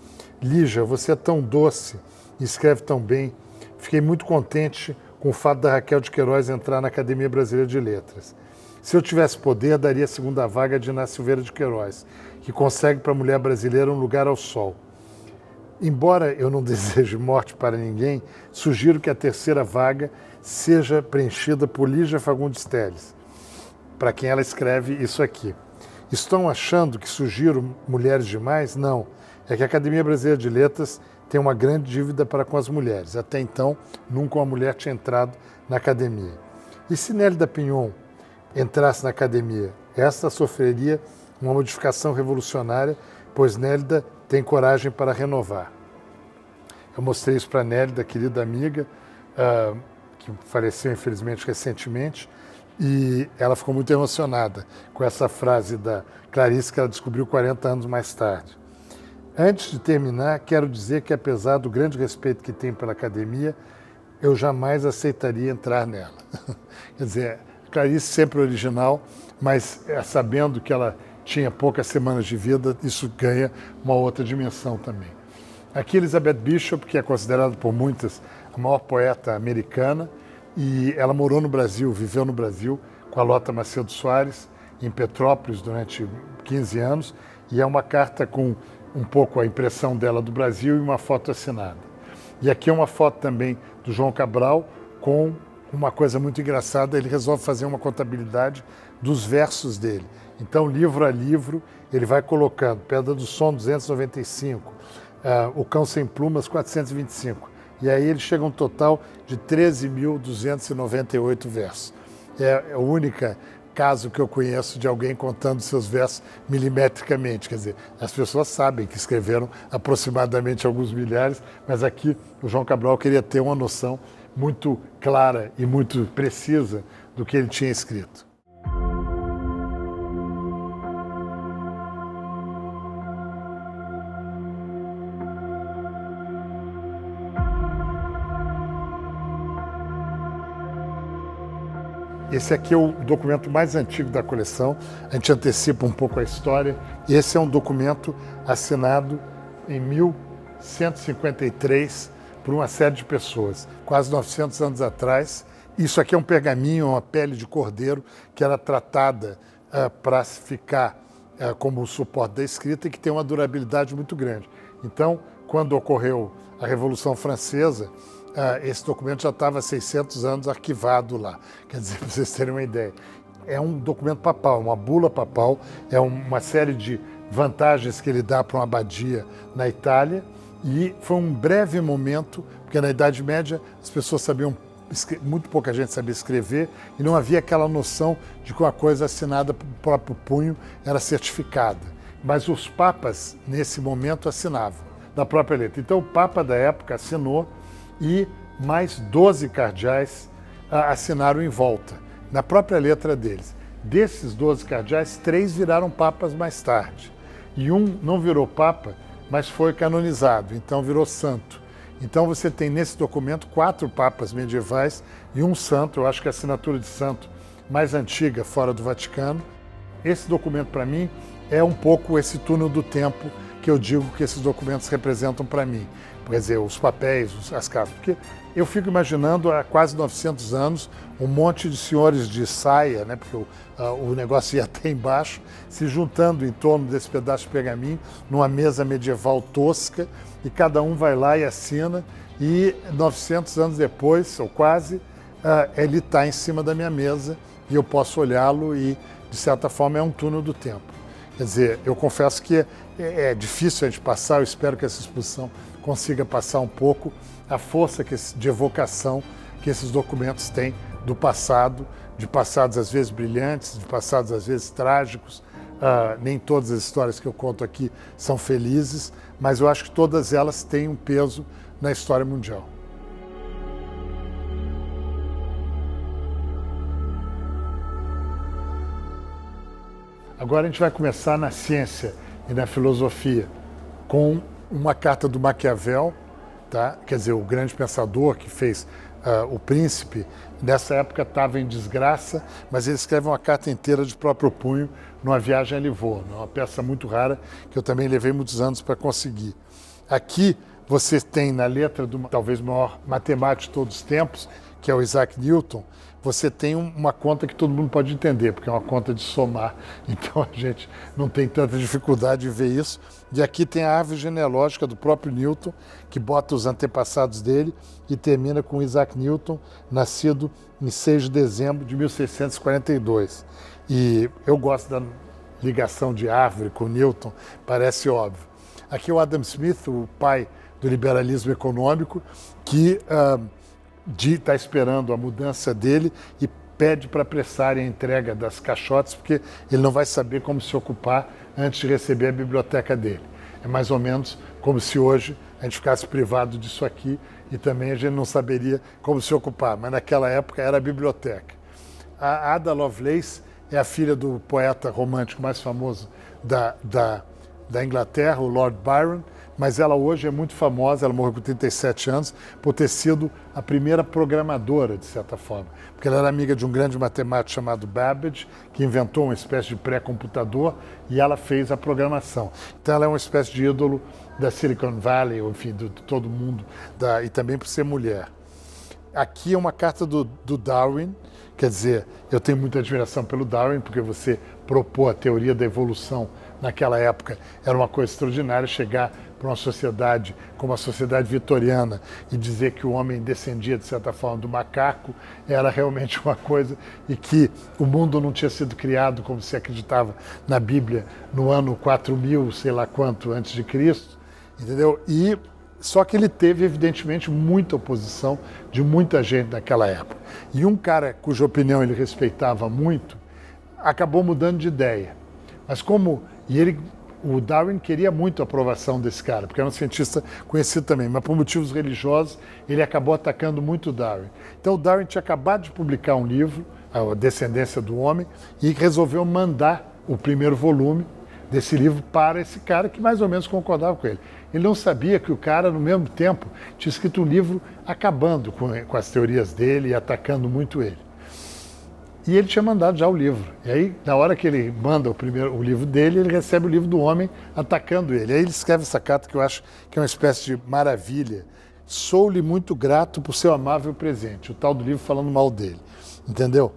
Lígia, você é tão doce e escreve tão bem. Fiquei muito contente com o fato da Raquel de Queiroz entrar na Academia Brasileira de Letras. Se eu tivesse poder, daria a segunda vaga de Inácio Silveira de Queiroz, que consegue para a mulher brasileira um lugar ao sol. Embora eu não deseje morte para ninguém, sugiro que a terceira vaga seja preenchida por Lígia Fagundes Telles, para quem ela escreve isso aqui. Estão achando que sugiro mulheres demais? Não. É que a Academia Brasileira de Letras tem uma grande dívida para com as mulheres. Até então, nunca uma mulher tinha entrado na academia. E se Nélida Pinhon entrasse na academia, esta sofreria uma modificação revolucionária, pois Nélida tem coragem para renovar. Eu mostrei isso para a Nélida, querida amiga, que faleceu infelizmente recentemente, e ela ficou muito emocionada com essa frase da Clarice que ela descobriu 40 anos mais tarde. Antes de terminar, quero dizer que, apesar do grande respeito que tenho pela academia, eu jamais aceitaria entrar nela. Quer dizer, Clarice sempre original, mas sabendo que ela tinha poucas semanas de vida, isso ganha uma outra dimensão também. Aqui Elizabeth Bishop, que é considerada por muitas a maior poeta americana, e ela morou no Brasil, viveu no Brasil com a Lota Macedo Soares, em Petrópolis durante 15 anos, e é uma carta com um pouco a impressão dela do Brasil e uma foto assinada. E aqui é uma foto também do João Cabral com uma coisa muito engraçada, ele resolve fazer uma contabilidade dos versos dele. Então, livro a livro, ele vai colocando Pedra do Som 295, O Cão Sem Plumas 425. E aí ele chega a um total de 13.298 versos. É o único caso que eu conheço de alguém contando seus versos milimetricamente. Quer dizer, as pessoas sabem que escreveram aproximadamente alguns milhares, mas aqui o João Cabral queria ter uma noção muito clara e muito precisa do que ele tinha escrito. Esse aqui é o documento mais antigo da coleção, a gente antecipa um pouco a história. Esse é um documento assinado em 1153 por uma série de pessoas, quase 900 anos atrás. Isso aqui é um pergaminho, uma pele de cordeiro, que era tratada para ficar como o suporte da escrita e que tem uma durabilidade muito grande. Então, quando ocorreu a Revolução Francesa, esse documento já estava há 600 anos arquivado lá. Quer dizer, para vocês terem uma ideia. É um documento papal, uma bula papal, é uma série de vantagens que ele dá para uma abadia na Itália, e foi um breve momento, porque na Idade Média as pessoas sabiam, muito pouca gente sabia escrever, e não havia aquela noção de que uma coisa assinada pelo próprio punho era certificada. Mas os papas, nesse momento, assinavam, da própria letra. Então o papa da época assinou e mais 12 cardeais assinaram em volta, na própria letra deles. Desses 12 cardeais, 3 viraram papas mais tarde. E um não virou papa, mas foi canonizado, então virou santo. Então você tem nesse documento 4 papas medievais e um santo, eu acho que a assinatura de santo mais antiga fora do Vaticano. Esse documento, para mim, é um pouco esse túnel do tempo que eu digo que esses documentos representam para mim. Quer dizer, os papéis, as cartas. Porque eu fico imaginando há quase 900 anos um monte de senhores de saia, né, porque o negócio ia até embaixo, se juntando em torno desse pedaço de pergaminho, numa mesa medieval tosca, e cada um vai lá e assina, e 900 anos depois, ou quase, ele está em cima da minha mesa, e eu posso olhá-lo e, de certa forma, é um túnel do tempo. Quer dizer, eu confesso que é difícil a gente passar, eu espero que essa exposição consiga passar um pouco a força de evocação que esses documentos têm do passado, de passados às vezes brilhantes, de passados às vezes trágicos. Nem todas as histórias que eu conto aqui são felizes, mas eu acho que todas elas têm um peso na história mundial. Agora a gente vai começar na ciência e na filosofia, com uma carta do Maquiavel, tá? Quer dizer, o grande pensador que fez O Príncipe, nessa época estava em desgraça, mas ele escreve uma carta inteira de próprio punho numa viagem a Livorno, uma peça muito rara que eu também levei muitos anos para conseguir. Aqui você tem na letra do talvez maior matemático de todos os tempos, que é o Isaac Newton, você tem uma conta que todo mundo pode entender, porque é uma conta de somar, então a gente não tem tanta dificuldade de ver isso. E aqui tem a árvore genealógica do próprio Newton, que bota os antepassados dele e termina com Isaac Newton, nascido em 6 de dezembro de 1642. E eu gosto da ligação de árvore com Newton, parece óbvio. Aqui é o Adam Smith, o pai do liberalismo econômico, que está esperando a mudança dele e pede para apressarem a entrega das caixotes, porque ele não vai saber como se ocupar antes de receber a biblioteca dele. É mais ou menos como se hoje a gente ficasse privado disso aqui e também a gente não saberia como se ocupar, mas naquela época era a biblioteca. A Ada Lovelace é a filha do poeta romântico mais famoso da Inglaterra, o Lord Byron, mas ela hoje é muito famosa, ela morreu com 37 anos, por ter sido a primeira programadora, de certa forma. Porque ela era amiga de um grande matemático chamado Babbage, que inventou uma espécie de pré-computador, e ela fez a programação. Então ela é uma espécie de ídolo da Silicon Valley, enfim, de todo mundo, e também por ser mulher. Aqui é uma carta do Darwin, quer dizer, eu tenho muita admiração pelo Darwin, porque você propor a teoria da evolução naquela época era uma coisa extraordinária, chegar para uma sociedade como a sociedade vitoriana e dizer que o homem descendia, de certa forma, do macaco, era realmente uma coisa, e que o mundo não tinha sido criado, como se acreditava na Bíblia, no ano 4000, sei lá quanto, antes de Cristo, entendeu? E só que ele teve, evidentemente, muita oposição de muita gente naquela época. E um cara cuja opinião ele respeitava muito, acabou mudando de ideia. Mas o Darwin queria muito a aprovação desse cara, porque era um cientista conhecido também, mas por motivos religiosos ele acabou atacando muito o Darwin. Então o Darwin tinha acabado de publicar um livro, A Descendência do Homem, e resolveu mandar o primeiro volume desse livro para esse cara que mais ou menos concordava com ele. Ele não sabia que o cara, no mesmo tempo, tinha escrito um livro acabando com as teorias dele e atacando muito ele. E ele tinha mandado já o livro. E aí, na hora que ele manda o livro dele, ele recebe o livro do homem atacando ele. Aí ele escreve essa carta que eu acho que é uma espécie de maravilha. Sou-lhe muito grato por seu amável presente. O tal do livro falando mal dele. Entendeu?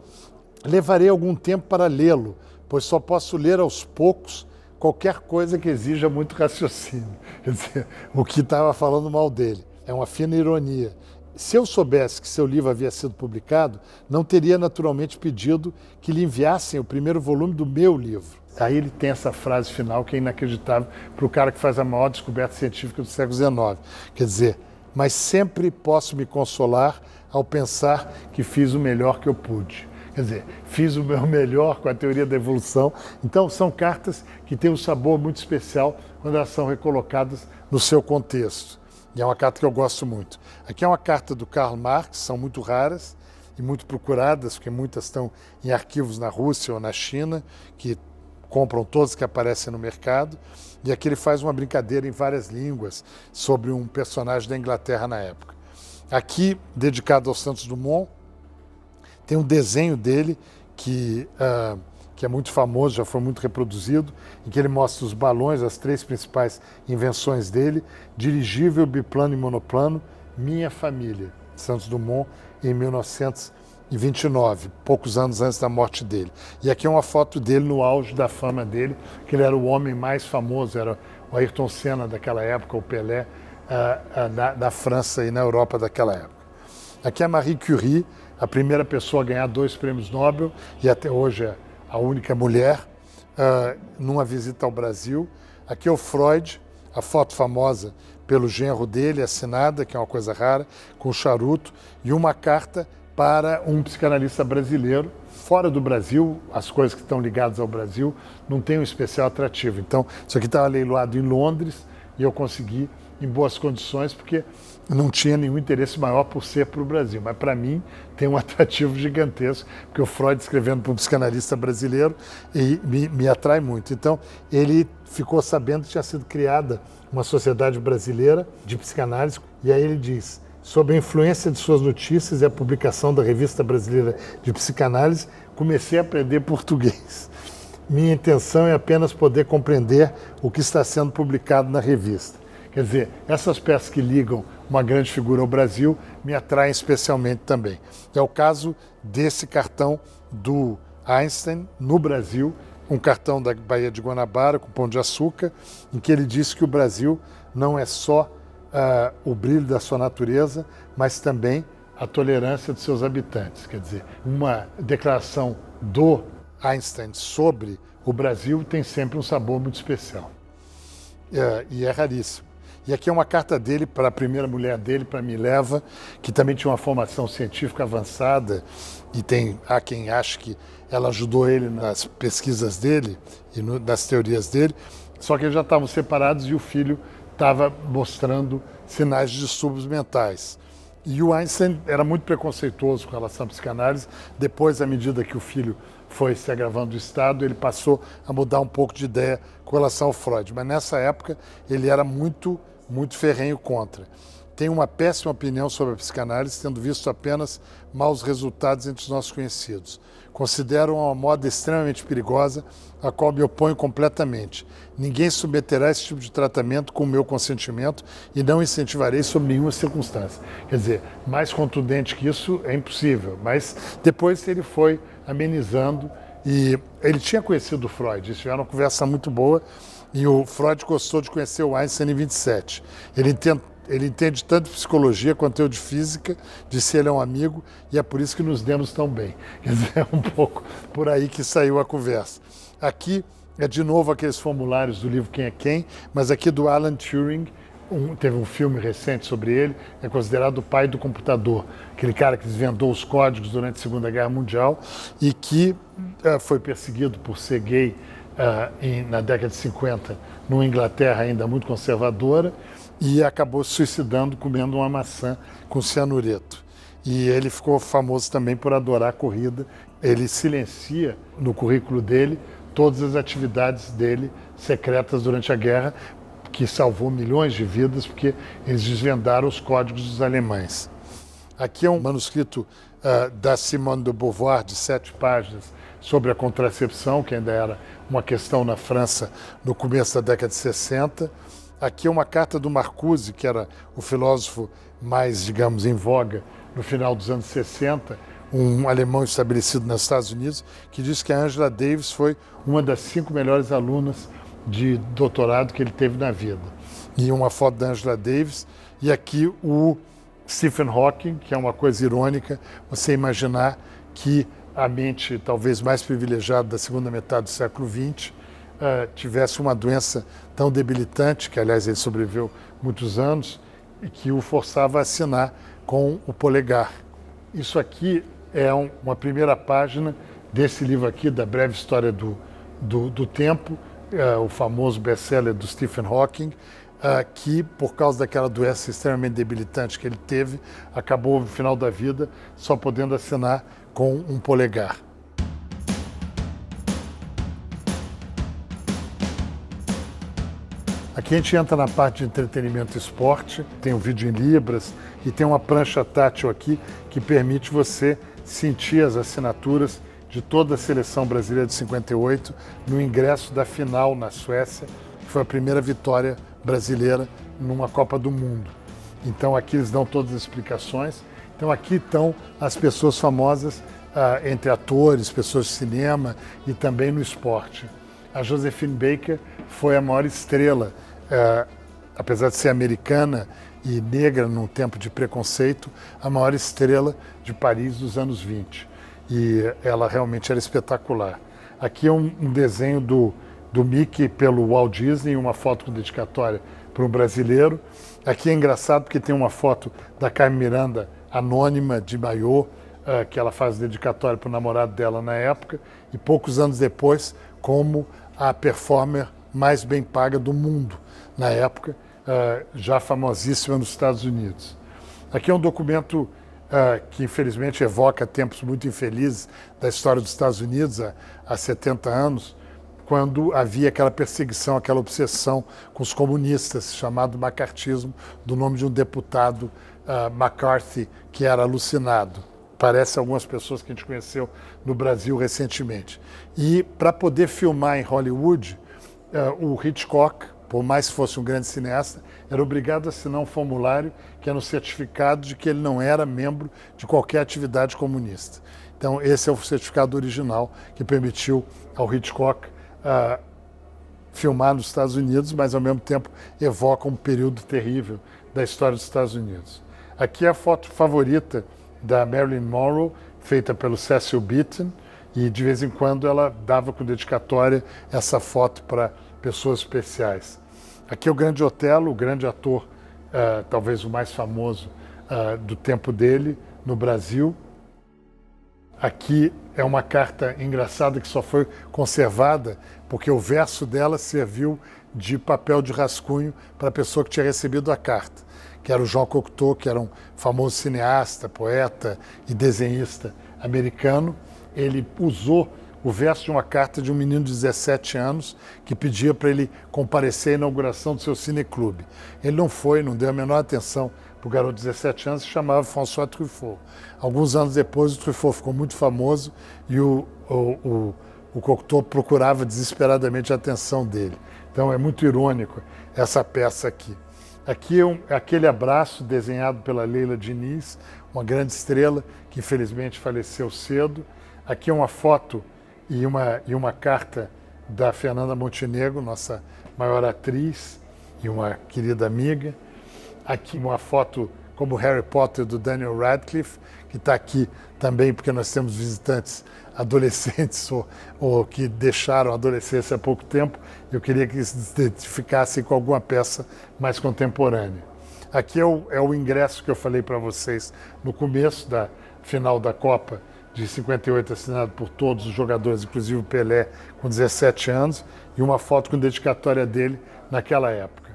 Levarei algum tempo para lê-lo, pois só posso ler aos poucos qualquer coisa que exija muito raciocínio. Quer dizer, o que estava falando mal dele. É uma fina ironia. Se eu soubesse que seu livro havia sido publicado, não teria naturalmente pedido que lhe enviassem o primeiro volume do meu livro. Aí ele tem essa frase final que é inacreditável para o cara que faz a maior descoberta científica do século XIX. Quer dizer, mas sempre posso me consolar ao pensar que fiz o melhor que eu pude. Quer dizer, fiz o meu melhor com a teoria da evolução. Então, são cartas que têm um sabor muito especial quando elas são recolocadas no seu contexto. E é uma carta que eu gosto muito. Aqui é uma carta do Karl Marx, são muito raras e muito procuradas, porque muitas estão em arquivos na Rússia ou na China, que compram todas que aparecem no mercado. E aqui ele faz uma brincadeira em várias línguas sobre um personagem da Inglaterra na época. Aqui, dedicado ao Santos Dumont, tem um desenho dele que é muito famoso, já foi muito reproduzido, em que ele mostra os balões, as 3 principais invenções dele: dirigível, biplano e monoplano, Minha Família, Santos Dumont, em 1929, poucos anos antes da morte dele. E aqui é uma foto dele no auge da fama dele, que ele era o homem mais famoso, era o Ayrton Senna daquela época, o Pelé da França e na Europa daquela época. Aqui é a Marie Curie, a primeira pessoa a ganhar 2 prêmios Nobel, e até hoje é a única mulher, numa visita ao Brasil. Aqui é o Freud, a foto famosa pelo genro dele, assinada, que é uma coisa rara, com charuto, e uma carta para um psicanalista brasileiro. Fora do Brasil, as coisas que estão ligadas ao Brasil não têm um especial atrativo. Então, isso aqui estava leiloado em Londres e eu consegui em boas condições, porque não tinha nenhum interesse maior por ser para o Brasil. Mas, para mim, tem um atrativo gigantesco, porque o Freud escrevendo para um psicanalista brasileiro e me atrai muito. Então, ele ficou sabendo que tinha sido criada uma sociedade brasileira de psicanálise, e aí ele diz: sob a influência de suas notícias e a publicação da Revista Brasileira de Psicanálise, comecei a aprender português. Minha intenção é apenas poder compreender o que está sendo publicado na revista. Quer dizer, essas peças que ligam uma grande figura ao Brasil me atraem especialmente também. É o caso desse cartão do Einstein no Brasil, um cartão da Baía de Guanabara com Pão de Açúcar, em que ele disse que o Brasil não é só o brilho da sua natureza, mas também a tolerância dos seus habitantes. Quer dizer, uma declaração do Einstein sobre o Brasil tem sempre um sabor muito especial. E é raríssimo. E aqui é uma carta dele para a primeira mulher dele, para Mileva, que também tinha uma formação científica avançada, e há quem ache que ela ajudou ele nas pesquisas dele e nas teorias dele, só que eles já estavam separados e o filho estava mostrando sinais de distúrbios mentais. E o Einstein era muito preconceituoso com relação à psicanálise. Depois, à medida que o filho foi se agravando o estado, ele passou a mudar um pouco de ideia com relação ao Freud. Mas nessa época ele era muito ferrenho contra. Tem uma péssima opinião sobre a psicanálise, tendo visto apenas maus resultados entre os nossos conhecidos. Considero uma moda extremamente perigosa, a qual me oponho completamente. Ninguém submeterá esse tipo de tratamento com o meu consentimento e não incentivarei sob nenhuma circunstância. Quer dizer, mais contundente que isso é impossível, mas depois ele foi amenizando e ele tinha conhecido o Freud, eles tiveram uma conversa muito boa e o Freud gostou de conhecer o Einstein em 27. Ele entende tanto de psicologia quanto eu de física, disse ele é um amigo e é por isso que nos demos tão bem. Quer dizer, é um pouco por aí que saiu a conversa. Aqui é de novo aqueles formulários do livro Quem é Quem, mas aqui do Alan Turing, teve um filme recente sobre ele, é considerado o pai do computador, aquele cara que desvendou os códigos durante a Segunda Guerra Mundial e que foi perseguido por ser gay na década de 50, numa Inglaterra ainda muito conservadora, e acabou se suicidando comendo uma maçã com cianureto. E ele ficou famoso também por adorar a corrida. Ele silencia no currículo dele todas as atividades dele secretas durante a guerra, que salvou milhões de vidas, porque eles desvendaram os códigos dos alemães. Aqui é um manuscrito da Simone de Beauvoir, de 7 páginas, sobre a contracepção, que ainda era uma questão na França no começo da década de 60. Aqui é uma carta do Marcuse, que era o filósofo mais, digamos, em voga no final dos anos 60, um alemão estabelecido nos Estados Unidos, que disse que a Angela Davis foi uma das 5 melhores alunas de doutorado que ele teve na vida. E uma foto da Angela Davis, e aqui o Stephen Hawking, que é uma coisa irônica, você imaginar que a mente talvez mais privilegiada da segunda metade do século XX tivesse uma doença tão debilitante, que aliás ele sobreviveu muitos anos, e que o forçava a assinar com o polegar. Isso aqui é uma primeira página desse livro aqui, da Breve História do Tempo, o famoso best-seller do Stephen Hawking, que, por causa daquela doença extremamente debilitante que ele teve, acabou no final da vida só podendo assinar com um polegar. Aqui a gente entra na parte de entretenimento e esporte, tem um vídeo em libras e tem uma prancha tátil aqui que permite você sentir as assinaturas de toda a seleção brasileira de 58 no ingresso da final na Suécia, que foi a primeira vitória brasileira numa Copa do Mundo. Então aqui eles dão todas as explicações. Então aqui estão as pessoas famosas, entre atores, pessoas de cinema e também no esporte. A Josephine Baker foi a maior estrela, apesar de ser americana e negra num tempo de preconceito, a maior estrela de Paris dos anos 20. E ela realmente era espetacular. Aqui é um desenho do Mickey pelo Walt Disney, uma foto com dedicatória para um brasileiro. Aqui é engraçado porque tem uma foto da Carmen Miranda anônima de maiô, que ela faz dedicatória para o namorado dela na época, e poucos anos depois, como a performer mais bem paga do mundo na época, já famosíssima nos Estados Unidos. Aqui é um documento que infelizmente evoca tempos muito infelizes da história dos Estados Unidos, há 70 anos, quando havia aquela perseguição, aquela obsessão com os comunistas, chamado macartismo, do nome de um deputado McCarthy, que era alucinado. Parece algumas pessoas que a gente conheceu no Brasil recentemente. E para poder filmar em Hollywood, o Hitchcock, por mais que fosse um grande cineasta, era obrigado a assinar um formulário que era um certificado de que ele não era membro de qualquer atividade comunista. Então esse é o certificado original que permitiu ao Hitchcock filmar nos Estados Unidos, mas ao mesmo tempo evoca um período terrível da história dos Estados Unidos. Aqui é a foto favorita da Marilyn Monroe, feita pelo Cecil Beaton, e de vez em quando ela dava com dedicatória essa foto para pessoas especiais. Aqui é o Grande Otelo, o grande ator, talvez o mais famoso do tempo dele no Brasil. Aqui é uma carta engraçada que só foi conservada porque o verso dela serviu de papel de rascunho para a pessoa que tinha recebido a carta, que era o Jean Cocteau, que era um famoso cineasta, poeta e desenhista americano. Ele usou o verso de uma carta de um menino de 17 anos que pedia para ele comparecer à inauguração do seu cineclube. Ele não foi, não deu a menor atenção para o garoto de 17 anos, se chamava François Truffaut. Alguns anos depois, o Truffaut ficou muito famoso e o Cocteau procurava desesperadamente a atenção dele. Então é muito irônico essa peça aqui. Aqui é aquele abraço desenhado pela Leila Diniz, uma grande estrela que infelizmente faleceu cedo. Aqui é uma foto e uma carta da Fernanda Montenegro, nossa maior atriz e uma querida amiga. Aqui uma foto como Harry Potter do Daniel Radcliffe, que está aqui também porque nós temos visitantes adolescentes ou que deixaram a adolescência há pouco tempo. Eu queria que se identificassem com alguma peça mais contemporânea. Aqui é o ingresso que eu falei para vocês no começo da final da Copa de 58, assinado por todos os jogadores, inclusive o Pelé, com 17 anos, e uma foto com dedicatória dele naquela época.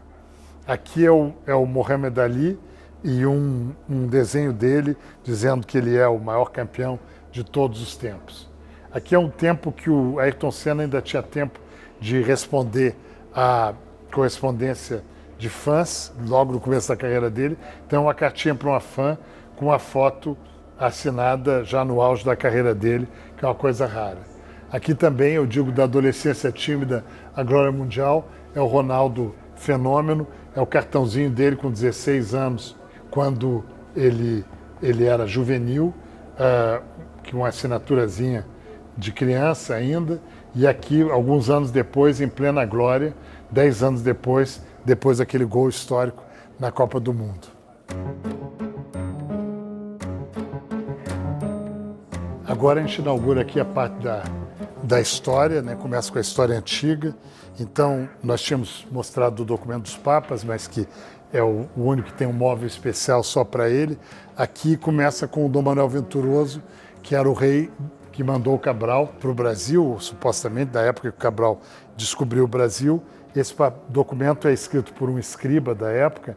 Aqui é o Mohamed Ali e um desenho dele dizendo que ele é o maior campeão de todos os tempos. Aqui é um tempo que o Ayrton Senna ainda tinha tempo de responder à correspondência de fãs, logo no começo da carreira dele. Então, uma cartinha para uma fã com uma foto assinada já no auge da carreira dele, que é uma coisa rara. Aqui também, eu digo da adolescência tímida à glória mundial, é o Ronaldo Fenômeno, é o cartãozinho dele com 16 anos, quando ele era juvenil, que uma assinaturazinha de criança ainda, e aqui, alguns anos depois, em plena glória, 10 anos depois daquele gol histórico na Copa do Mundo. Agora a gente inaugura aqui a parte da história, né? Começa com a história antiga. Então, nós tínhamos mostrado o documento dos papas, mas que é o único que tem um móvel especial só para ele. Aqui começa com o Dom Manuel Venturoso, que era o rei que mandou o Cabral para o Brasil, supostamente, da época que o Cabral descobriu o Brasil. Esse documento é escrito por um escriba da época,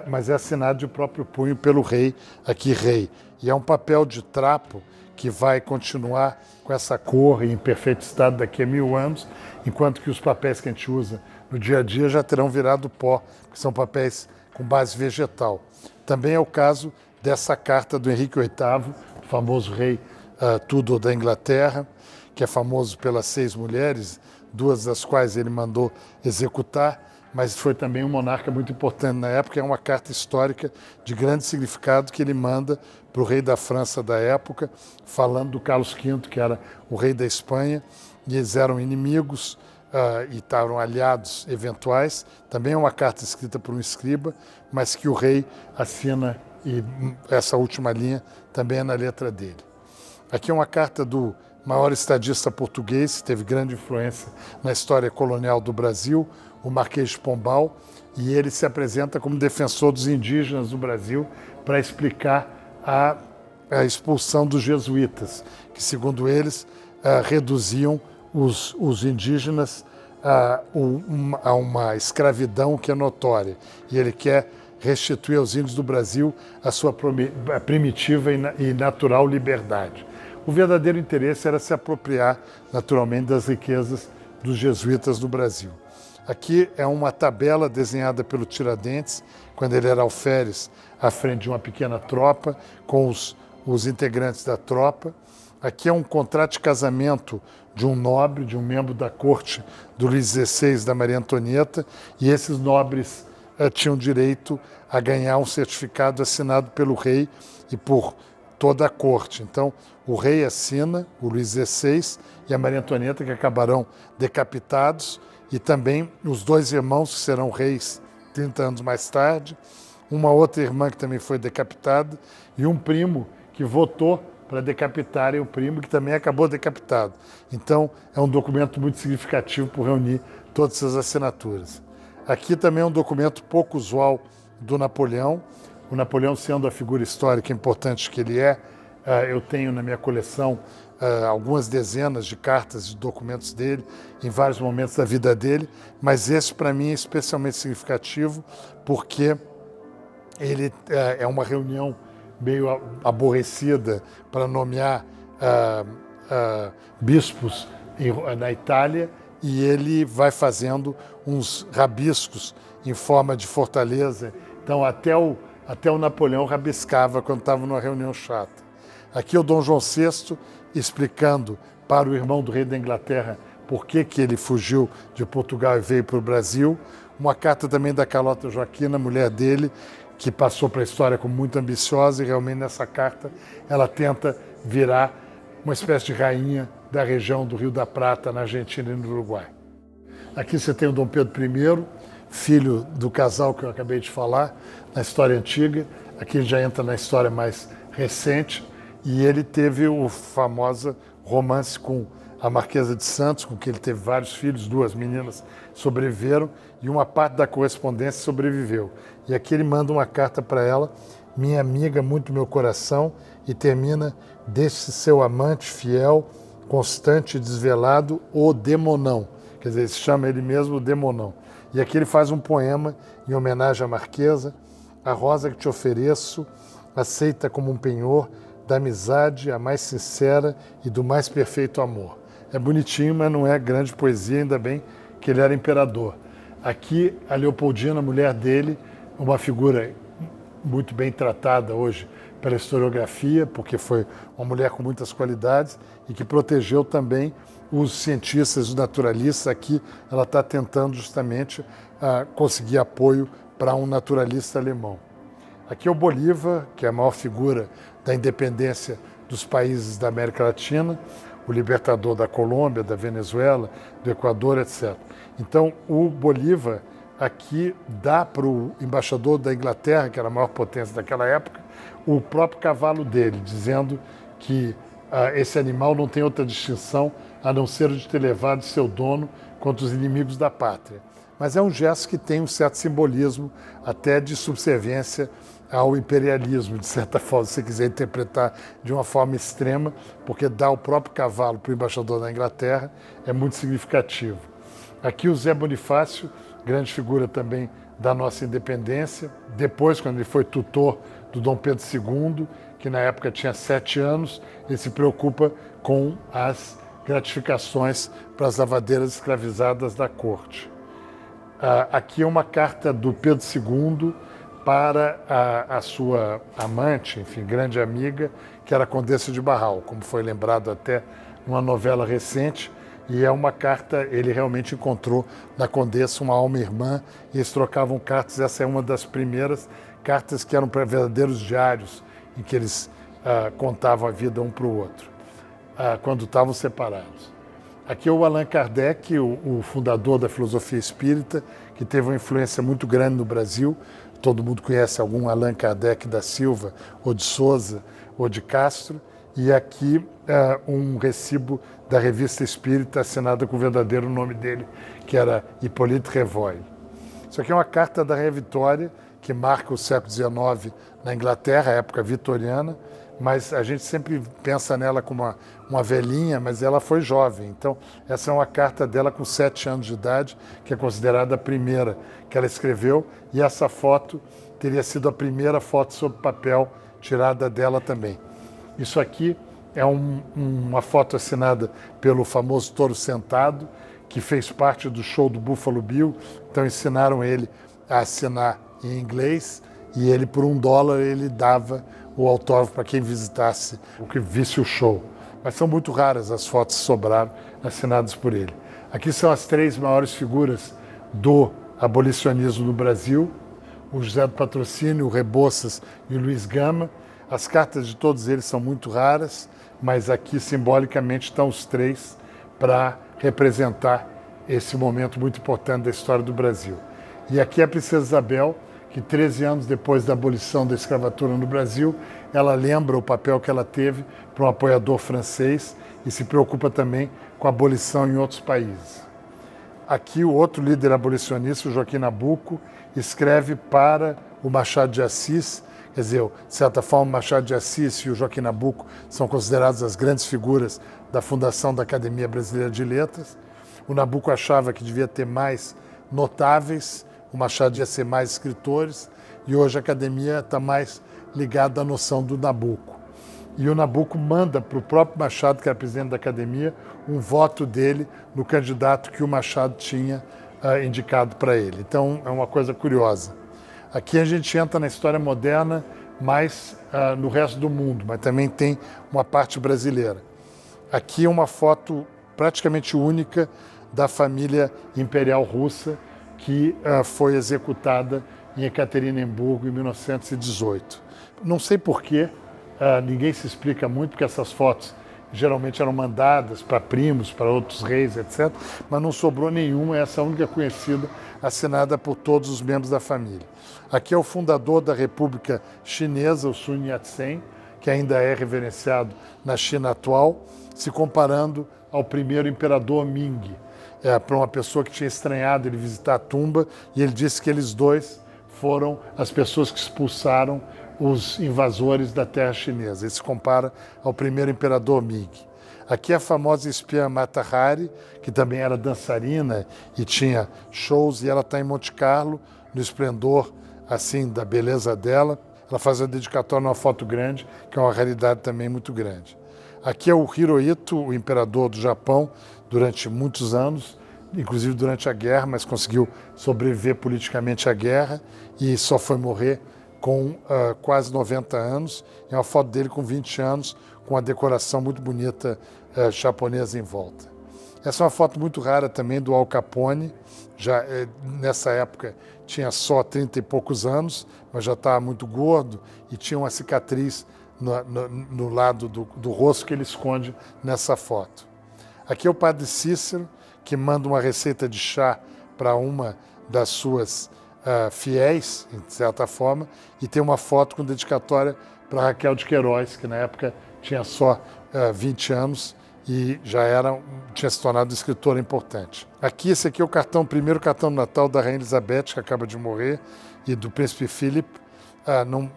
mas é assinado de próprio punho pelo rei, aqui rei. E é um papel de trapo que vai continuar com essa cor em perfeito estado daqui a 1000 anos, enquanto que os papéis que a gente usa no dia a dia já terão virado pó, que são papéis com base vegetal. Também é o caso dessa carta do Henrique VIII, o famoso rei Tudor da Inglaterra, que é famoso pelas 6 mulheres, 2 das quais ele mandou executar, mas foi também um monarca muito importante na época. É uma carta histórica de grande significado que ele manda para o rei da França da época, falando do Carlos V, que era o rei da Espanha, e eles eram inimigos e estavam aliados eventuais. Também é uma carta escrita por um escriba, mas que o rei assina, e essa última linha também é na letra dele. Aqui é uma carta do maior estadista português, que teve grande influência na história colonial do Brasil, o Marquês de Pombal, e ele se apresenta como defensor dos indígenas do Brasil para explicar a expulsão dos jesuítas, que, segundo eles, reduziam os indígenas a uma escravidão que é notória. E ele quer restituir aos índios do Brasil a sua primitiva e natural liberdade. O verdadeiro interesse era se apropriar, naturalmente, das riquezas dos jesuítas do Brasil. Aqui é uma tabela desenhada pelo Tiradentes, quando ele era alferes à frente de uma pequena tropa, com os integrantes da tropa. Aqui é um contrato de casamento de um nobre, de um membro da corte do Luís XVI, da Maria Antonieta, e esses nobres tinham direito a ganhar um certificado assinado pelo rei e por toda a corte. Então, o rei assina, o Luís XVI e a Maria Antonieta, que acabarão decapitados, e também os 2 irmãos que serão reis 30 anos mais tarde, uma outra irmã que também foi decapitada, e um primo que votou para decapitarem o primo, que também acabou decapitado. Então, é um documento muito significativo por reunir todas essas assinaturas. Aqui também é um documento pouco usual do Napoleão. O Napoleão, sendo a figura histórica importante que ele é, eu tenho na minha coleção algumas dezenas de cartas e documentos dele, em vários momentos da vida dele, mas esse, para mim, é especialmente significativo, porque ele é uma reunião meio aborrecida para nomear bispos na Itália, e ele vai fazendo uns rabiscos em forma de fortaleza. Então, até o Napoleão rabiscava quando estava numa reunião chata. Aqui é o Dom João VI explicando para o irmão do rei da Inglaterra por que ele fugiu de Portugal e veio para o Brasil. Uma carta também da Carlota Joaquina, mulher dele, que passou para a história como muito ambiciosa, e realmente nessa carta ela tenta virar uma espécie de rainha da região do Rio da Prata, na Argentina e no Uruguai. Aqui você tem o Dom Pedro I, filho do casal que eu acabei de falar, na história antiga. Aqui ele já entra na história mais recente, e ele teve o famoso romance com a Marquesa de Santos, com quem ele teve vários filhos, 2 meninas sobreviveram, e uma parte da correspondência sobreviveu. E aqui ele manda uma carta para ela: minha amiga, muito meu coração, e termina: desse seu amante fiel, constante e desvelado, o Demonão. Quer dizer, ele chama ele mesmo o Demonão. E aqui ele faz um poema em homenagem à Marquesa: a rosa que te ofereço, aceita como um penhor, da amizade a mais sincera e do mais perfeito amor. É bonitinho, mas não é grande poesia, ainda bem que ele era imperador. Aqui a Leopoldina, a mulher dele, uma figura muito bem tratada hoje pela historiografia, porque foi uma mulher com muitas qualidades e que protegeu também os cientistas, os naturalistas. Aqui ela está tentando justamente conseguir apoio para um naturalista alemão. Aqui é o Bolívar, que é a maior figura da independência dos países da América Latina, o libertador da Colômbia, da Venezuela, do Equador, etc. Então, o Bolívar aqui dá para o embaixador da Inglaterra, que era a maior potência daquela época, o próprio cavalo dele, dizendo que esse animal não tem outra distinção a não ser o de ter levado seu dono contra os inimigos da pátria. Mas é um gesto que tem um certo simbolismo até de subserviência ao imperialismo, de certa forma, se você quiser interpretar de uma forma extrema, porque dar o próprio cavalo para o embaixador da Inglaterra é muito significativo. Aqui o Zé Bonifácio, grande figura também da nossa independência, depois, quando ele foi tutor do Dom Pedro II, que na época tinha 7 anos, ele se preocupa com as gratificações para as lavadeiras escravizadas da corte. Aqui é uma carta do Pedro II para a sua amante, enfim, grande amiga, que era a Condessa de Barral, como foi lembrado até numa novela recente, e é uma carta, ele realmente encontrou na Condessa uma alma-irmã, e eles trocavam cartas. Essa é uma das primeiras cartas que eram para verdadeiros diários, em que eles contavam a vida um para o outro, quando estavam separados. Aqui é o Allan Kardec, o fundador da filosofia espírita, que teve uma influência muito grande no Brasil. Todo mundo conhece algum Allan Kardec da Silva, ou de Souza, ou de Castro. E aqui um recibo da Revista Espírita assinada com o verdadeiro nome dele, que era Hippolyte Revoil. Isso aqui é uma carta da Rainha Vitória, que marca o século XIX na Inglaterra, a época vitoriana, mas a gente sempre pensa nela como uma velhinha, mas ela foi jovem. Então, essa é uma carta dela com 7 anos de idade, que é considerada a primeira que ela escreveu, e essa foto teria sido a primeira foto sob papel tirada dela também. Isso aqui é uma foto assinada pelo famoso Touro Sentado, que fez parte do show do Buffalo Bill. Então ensinaram ele a assinar em inglês, e ele, por $1, ele dava o autógrafo para quem visitasse, ou que visse o show. Mas são muito raras as fotos que sobraram assinadas por ele. Aqui são as 3 maiores figuras do abolicionismo no Brasil: o José do Patrocínio, o Rebouças e o Luiz Gama. As cartas de todos eles são muito raras, mas aqui simbolicamente estão os 3 para representar esse momento muito importante da história do Brasil. E aqui a Princesa Isabel, que 13 anos depois da abolição da escravatura no Brasil, ela lembra o papel que ela teve para um apoiador francês e se preocupa também com a abolição em outros países. Aqui o outro líder abolicionista, o Joaquim Nabuco, escreve para o Machado de Assis. Quer dizer, de certa forma, o Machado de Assis e o Joaquim Nabuco são considerados as grandes figuras da fundação da Academia Brasileira de Letras. O Nabuco achava que devia ter mais notáveis, o Machado ia ser mais escritores, e hoje a academia está mais ligada à noção do Nabuco. E o Nabuco manda para o próprio Machado, que era presidente da academia, um voto dele no candidato que o Machado tinha indicado para ele. Então é uma coisa curiosa. Aqui a gente entra na história moderna, mais no resto do mundo, mas também tem uma parte brasileira. Aqui é uma foto praticamente única da família imperial russa, que foi executada em Ekaterimburgo em 1918. Não sei porquê, ninguém se explica muito, porque essas fotos geralmente eram mandadas para primos, para outros reis, etc., mas não sobrou nenhuma, essa é a única conhecida, assinada por todos os membros da família. Aqui é o fundador da República Chinesa, o Sun Yat-sen, que ainda é reverenciado na China atual, se comparando ao primeiro imperador Ming, para uma pessoa que tinha estranhado ele visitar a tumba, e ele disse que eles dois foram as pessoas que expulsaram os invasores da terra chinesa. Ele se compara ao primeiro imperador Ming. Aqui é a famosa espiã Mata Hari, que também era dançarina e tinha shows, e ela está em Monte Carlo, no esplendor assim da beleza dela. Ela faz a dedicatória numa foto grande, que é uma raridade também muito grande. Aqui é o Hirohito, o imperador do Japão, durante muitos anos, inclusive durante a guerra, mas conseguiu sobreviver politicamente à guerra e só foi morrer com quase 90 anos. É uma foto dele com 20 anos, com uma decoração muito bonita japonesa em volta. Essa é uma foto muito rara também do Al Capone. Já nessa época tinha só 30 e poucos anos, mas já estava muito gordo e tinha uma cicatriz no lado do rosto que ele esconde nessa foto. Aqui é o padre Cícero, que manda uma receita de chá para uma das suas fiéis, de certa forma, e tem uma foto com dedicatória para Raquel de Queiroz, que na época tinha só 20 anos e já tinha se tornado escritora importante. Aqui, esse aqui é o primeiro cartão de Natal da Rainha Elizabeth, que acaba de morrer, e do Príncipe Philip.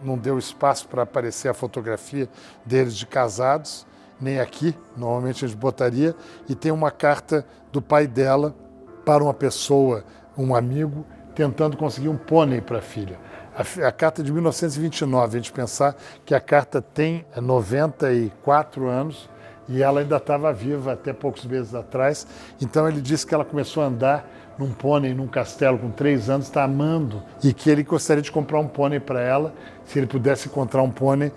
Não deu espaço para aparecer a fotografia deles de casados, nem aqui, normalmente a gente botaria, e tem uma carta do pai dela para uma pessoa, um amigo, tentando conseguir um pônei para a filha. A carta é de 1929, a gente pensar que a carta tem 94 anos e ela ainda estava viva até poucos meses atrás, então ele disse que ela começou a andar num pônei, num castelo com 3 anos, está amando, e que ele gostaria de comprar um pônei para ela, se ele pudesse encontrar um pônei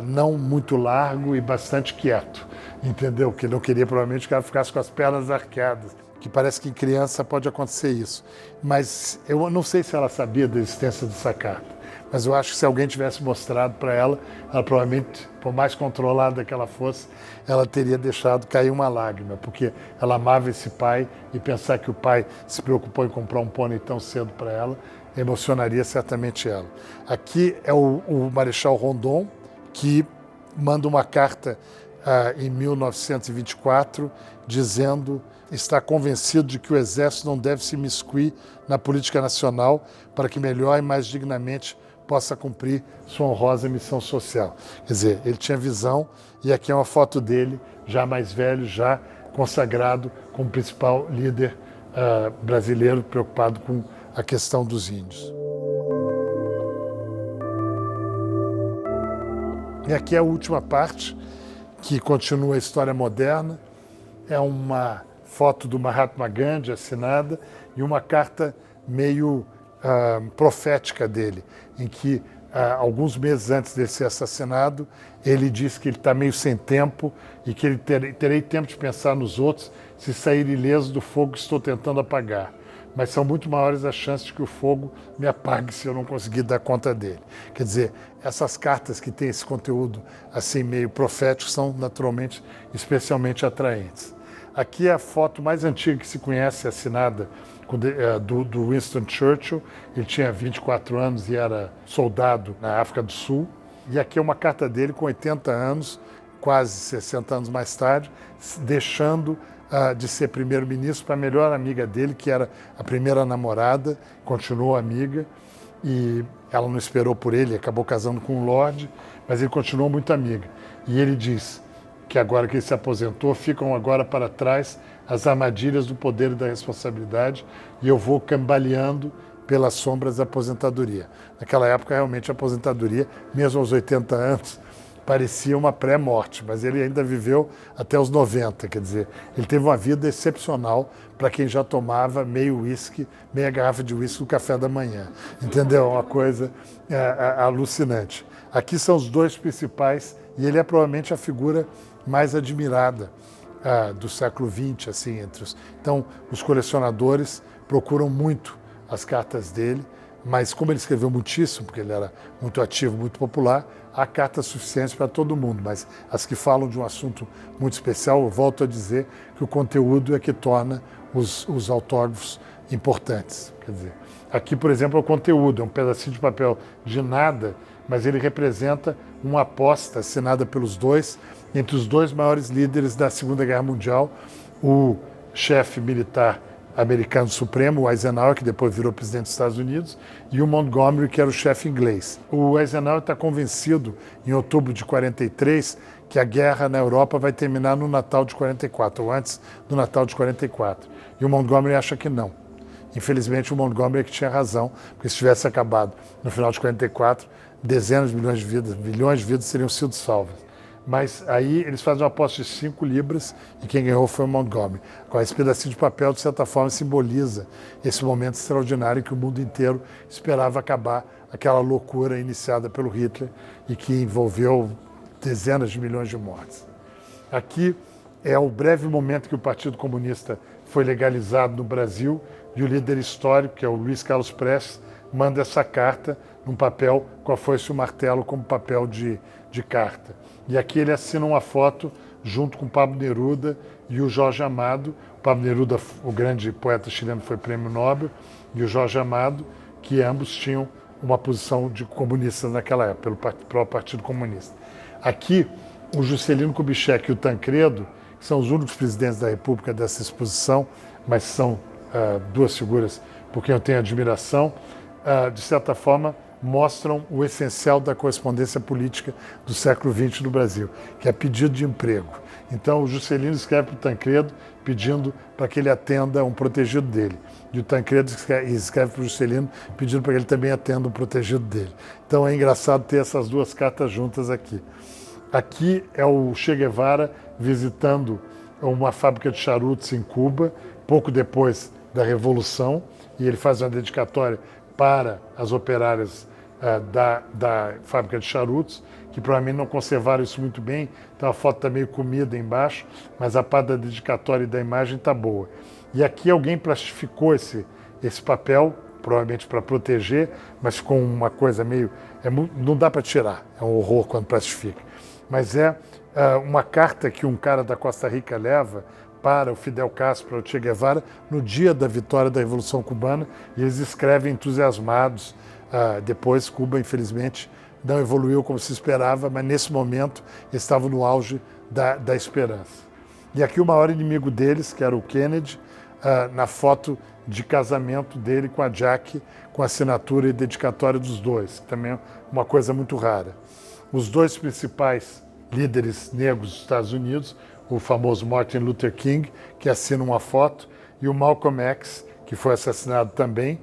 não muito largo e bastante quieto, entendeu? Que ele não queria provavelmente que ela ficasse com as pernas arqueadas, que parece que em criança pode acontecer isso. Mas eu não sei se ela sabia da existência dessa carta, mas eu acho que se alguém tivesse mostrado para ela, ela provavelmente, por mais controlada que ela fosse, ela teria deixado cair uma lágrima, porque ela amava esse pai e pensar que o pai se preocupou em comprar um pônei tão cedo para ela, emocionaria certamente ela. Aqui é o Marechal Rondon, que manda uma carta em 1924, dizendo está convencido de que o Exército não deve se imiscuir na política nacional para que melhor e mais dignamente possa cumprir sua honrosa missão social. Quer dizer, ele tinha visão, e aqui é uma foto dele, já mais velho, já consagrado como principal líder brasileiro preocupado com a questão dos índios. E aqui é a última parte, que continua a história moderna. É uma foto do Mahatma Gandhi assinada e uma carta meio profética dele, em que alguns meses antes de ser assassinado, ele diz que ele está meio sem tempo e que ele terei tempo de pensar nos outros se sair ileso do fogo que estou tentando apagar. Mas são muito maiores as chances de que o fogo me apague se eu não conseguir dar conta dele. Quer dizer, essas cartas que têm esse conteúdo assim meio profético são naturalmente especialmente atraentes. Aqui é a foto mais antiga que se conhece, assinada do Winston Churchill. Ele tinha 24 anos e era soldado na África do Sul. E aqui é uma carta dele com 80 anos, quase 60 anos mais tarde, deixando de ser primeiro-ministro para a melhor amiga dele, que era a primeira namorada, continuou amiga, e ela não esperou por ele, acabou casando com um lorde, mas ele continuou muito amiga. E ele diz que agora que ele se aposentou, ficam agora para trás as armadilhas do poder e da responsabilidade, e eu vou cambaleando pelas sombras da aposentadoria. Naquela época, realmente, a aposentadoria, mesmo aos 80 anos, parecia uma pré-morte, mas ele ainda viveu até os 90, quer dizer, ele teve uma vida excepcional para quem já tomava meia garrafa de uísque no café da manhã, entendeu? Uma coisa alucinante. Aqui são os dois principais, e ele é provavelmente a figura mais admirada do século XX, assim, entre os... Então, os colecionadores procuram muito as cartas dele, mas como ele escreveu muitíssimo, porque ele era muito ativo, muito popular, há cartas suficientes para todo mundo, mas as que falam de um assunto muito especial, eu volto a dizer que o conteúdo é que torna os autógrafos importantes. Quer dizer, aqui, por exemplo, é o conteúdo, é um pedacinho de papel de nada, mas ele representa uma aposta assinada pelos dois, entre os dois maiores líderes da Segunda Guerra Mundial, o chefe militar americano supremo, o Eisenhower, que depois virou presidente dos Estados Unidos, e o Montgomery, que era o chefe inglês. O Eisenhower está convencido, em outubro de 43, que a guerra na Europa vai terminar no Natal de 44, ou antes do Natal de 44. E o Montgomery acha que não. Infelizmente, o Montgomery é que tinha razão, porque se tivesse acabado no final de 44, dezenas de milhões de vidas, milhões de vidas seriam sido salvas. Mas aí eles fazem uma aposta de 5 libras e quem ganhou foi o Montgomery. Agora, esse pedacinho de papel, de certa forma, simboliza esse momento extraordinário em que o mundo inteiro esperava acabar aquela loucura iniciada pelo Hitler e que envolveu dezenas de milhões de mortes. Aqui é o breve momento que o Partido Comunista foi legalizado no Brasil e o líder histórico, que é o Luiz Carlos Prestes, manda essa carta num papel com a foice e o martelo como papel de carta. E aqui ele assina uma foto junto com o Pablo Neruda e o Jorge Amado. O Pablo Neruda, o grande poeta chileno, foi prêmio Nobel, e o Jorge Amado, que ambos tinham uma posição de comunistas naquela época, pelo Partido Comunista. Aqui, o Juscelino Kubitschek e o Tancredo, que são os únicos presidentes da República dessa exposição, mas são duas figuras por quem eu tenho admiração, de certa forma, mostram o essencial da correspondência política do século XX no Brasil, que é pedido de emprego. Então, o Juscelino escreve para o Tancredo pedindo para que ele atenda um protegido dele. E o Tancredo escreve para o Juscelino pedindo para que ele também atenda um protegido dele. Então, é engraçado ter essas duas cartas juntas aqui. Aqui é o Che Guevara visitando uma fábrica de charutos em Cuba, pouco depois da Revolução, e ele faz uma dedicatória para as operárias da fábrica de charutos, que provavelmente não conservaram isso muito bem, então a foto está meio comida embaixo, mas a parte da dedicatória e da imagem está boa. E aqui alguém plastificou esse papel, provavelmente para proteger, mas ficou uma coisa meio... não dá para tirar, é um horror quando plastifica. Mas é uma carta que um cara da Costa Rica leva para o Fidel Castro, para o Che Guevara, no dia da vitória da Revolução Cubana, e eles escrevem entusiasmados. Depois, Cuba, infelizmente, não evoluiu como se esperava, mas nesse momento estavam no auge da esperança. E aqui o maior inimigo deles, que era o Kennedy, na foto de casamento dele com a Jackie, com assinatura e dedicatória dos dois, que também é uma coisa muito rara. Os dois principais líderes negros dos Estados Unidos, o famoso Martin Luther King, que assina uma foto, e o Malcolm X, que foi assassinado também.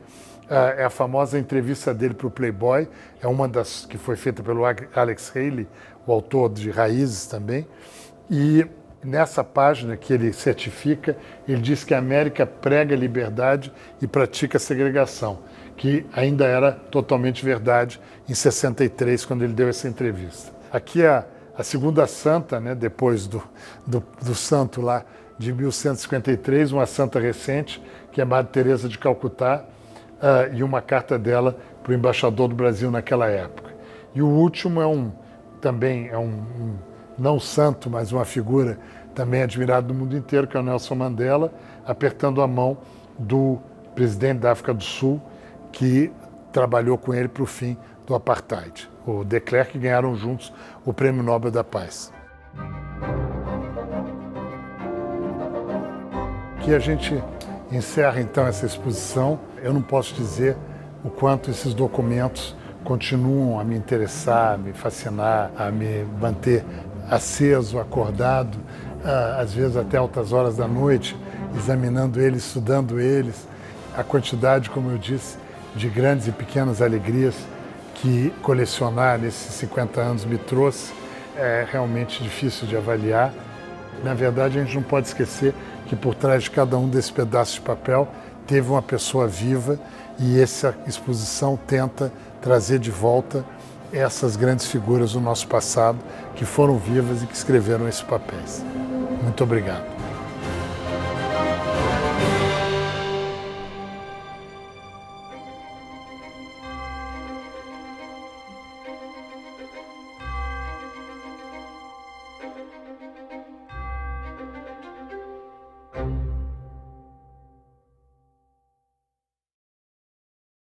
É a famosa entrevista dele para o Playboy, é uma das que foi feita pelo Alex Haley, o autor de Raízes também. E nessa página que ele certifica, ele diz que a América prega liberdade e pratica segregação, que ainda era totalmente verdade em 63, quando ele deu essa entrevista. Aqui é a segunda santa, né, depois do santo lá de 1153, uma santa recente, que é Madre Teresa de Calcutá, e uma carta dela para o embaixador do Brasil naquela época. E o último também é um não santo, mas uma figura também admirada no mundo inteiro, que é o Nelson Mandela, apertando a mão do presidente da África do Sul, que trabalhou com ele para o fim do apartheid. O de Klerk ganharam juntos o Prêmio Nobel da Paz. Aqui a gente encerra então essa exposição. Eu não posso dizer o quanto esses documentos continuam a me interessar, a me fascinar, a me manter aceso, acordado, às vezes até altas horas da noite, examinando eles, estudando eles. A quantidade, como eu disse, de grandes e pequenas alegrias que colecionar nesses 50 anos me trouxe é realmente difícil de avaliar. Na verdade, a gente não pode esquecer que por trás de cada um desses pedaços de papel teve uma pessoa viva, e essa exposição tenta trazer de volta essas grandes figuras do nosso passado que foram vivas e que escreveram esses papéis. Muito obrigado.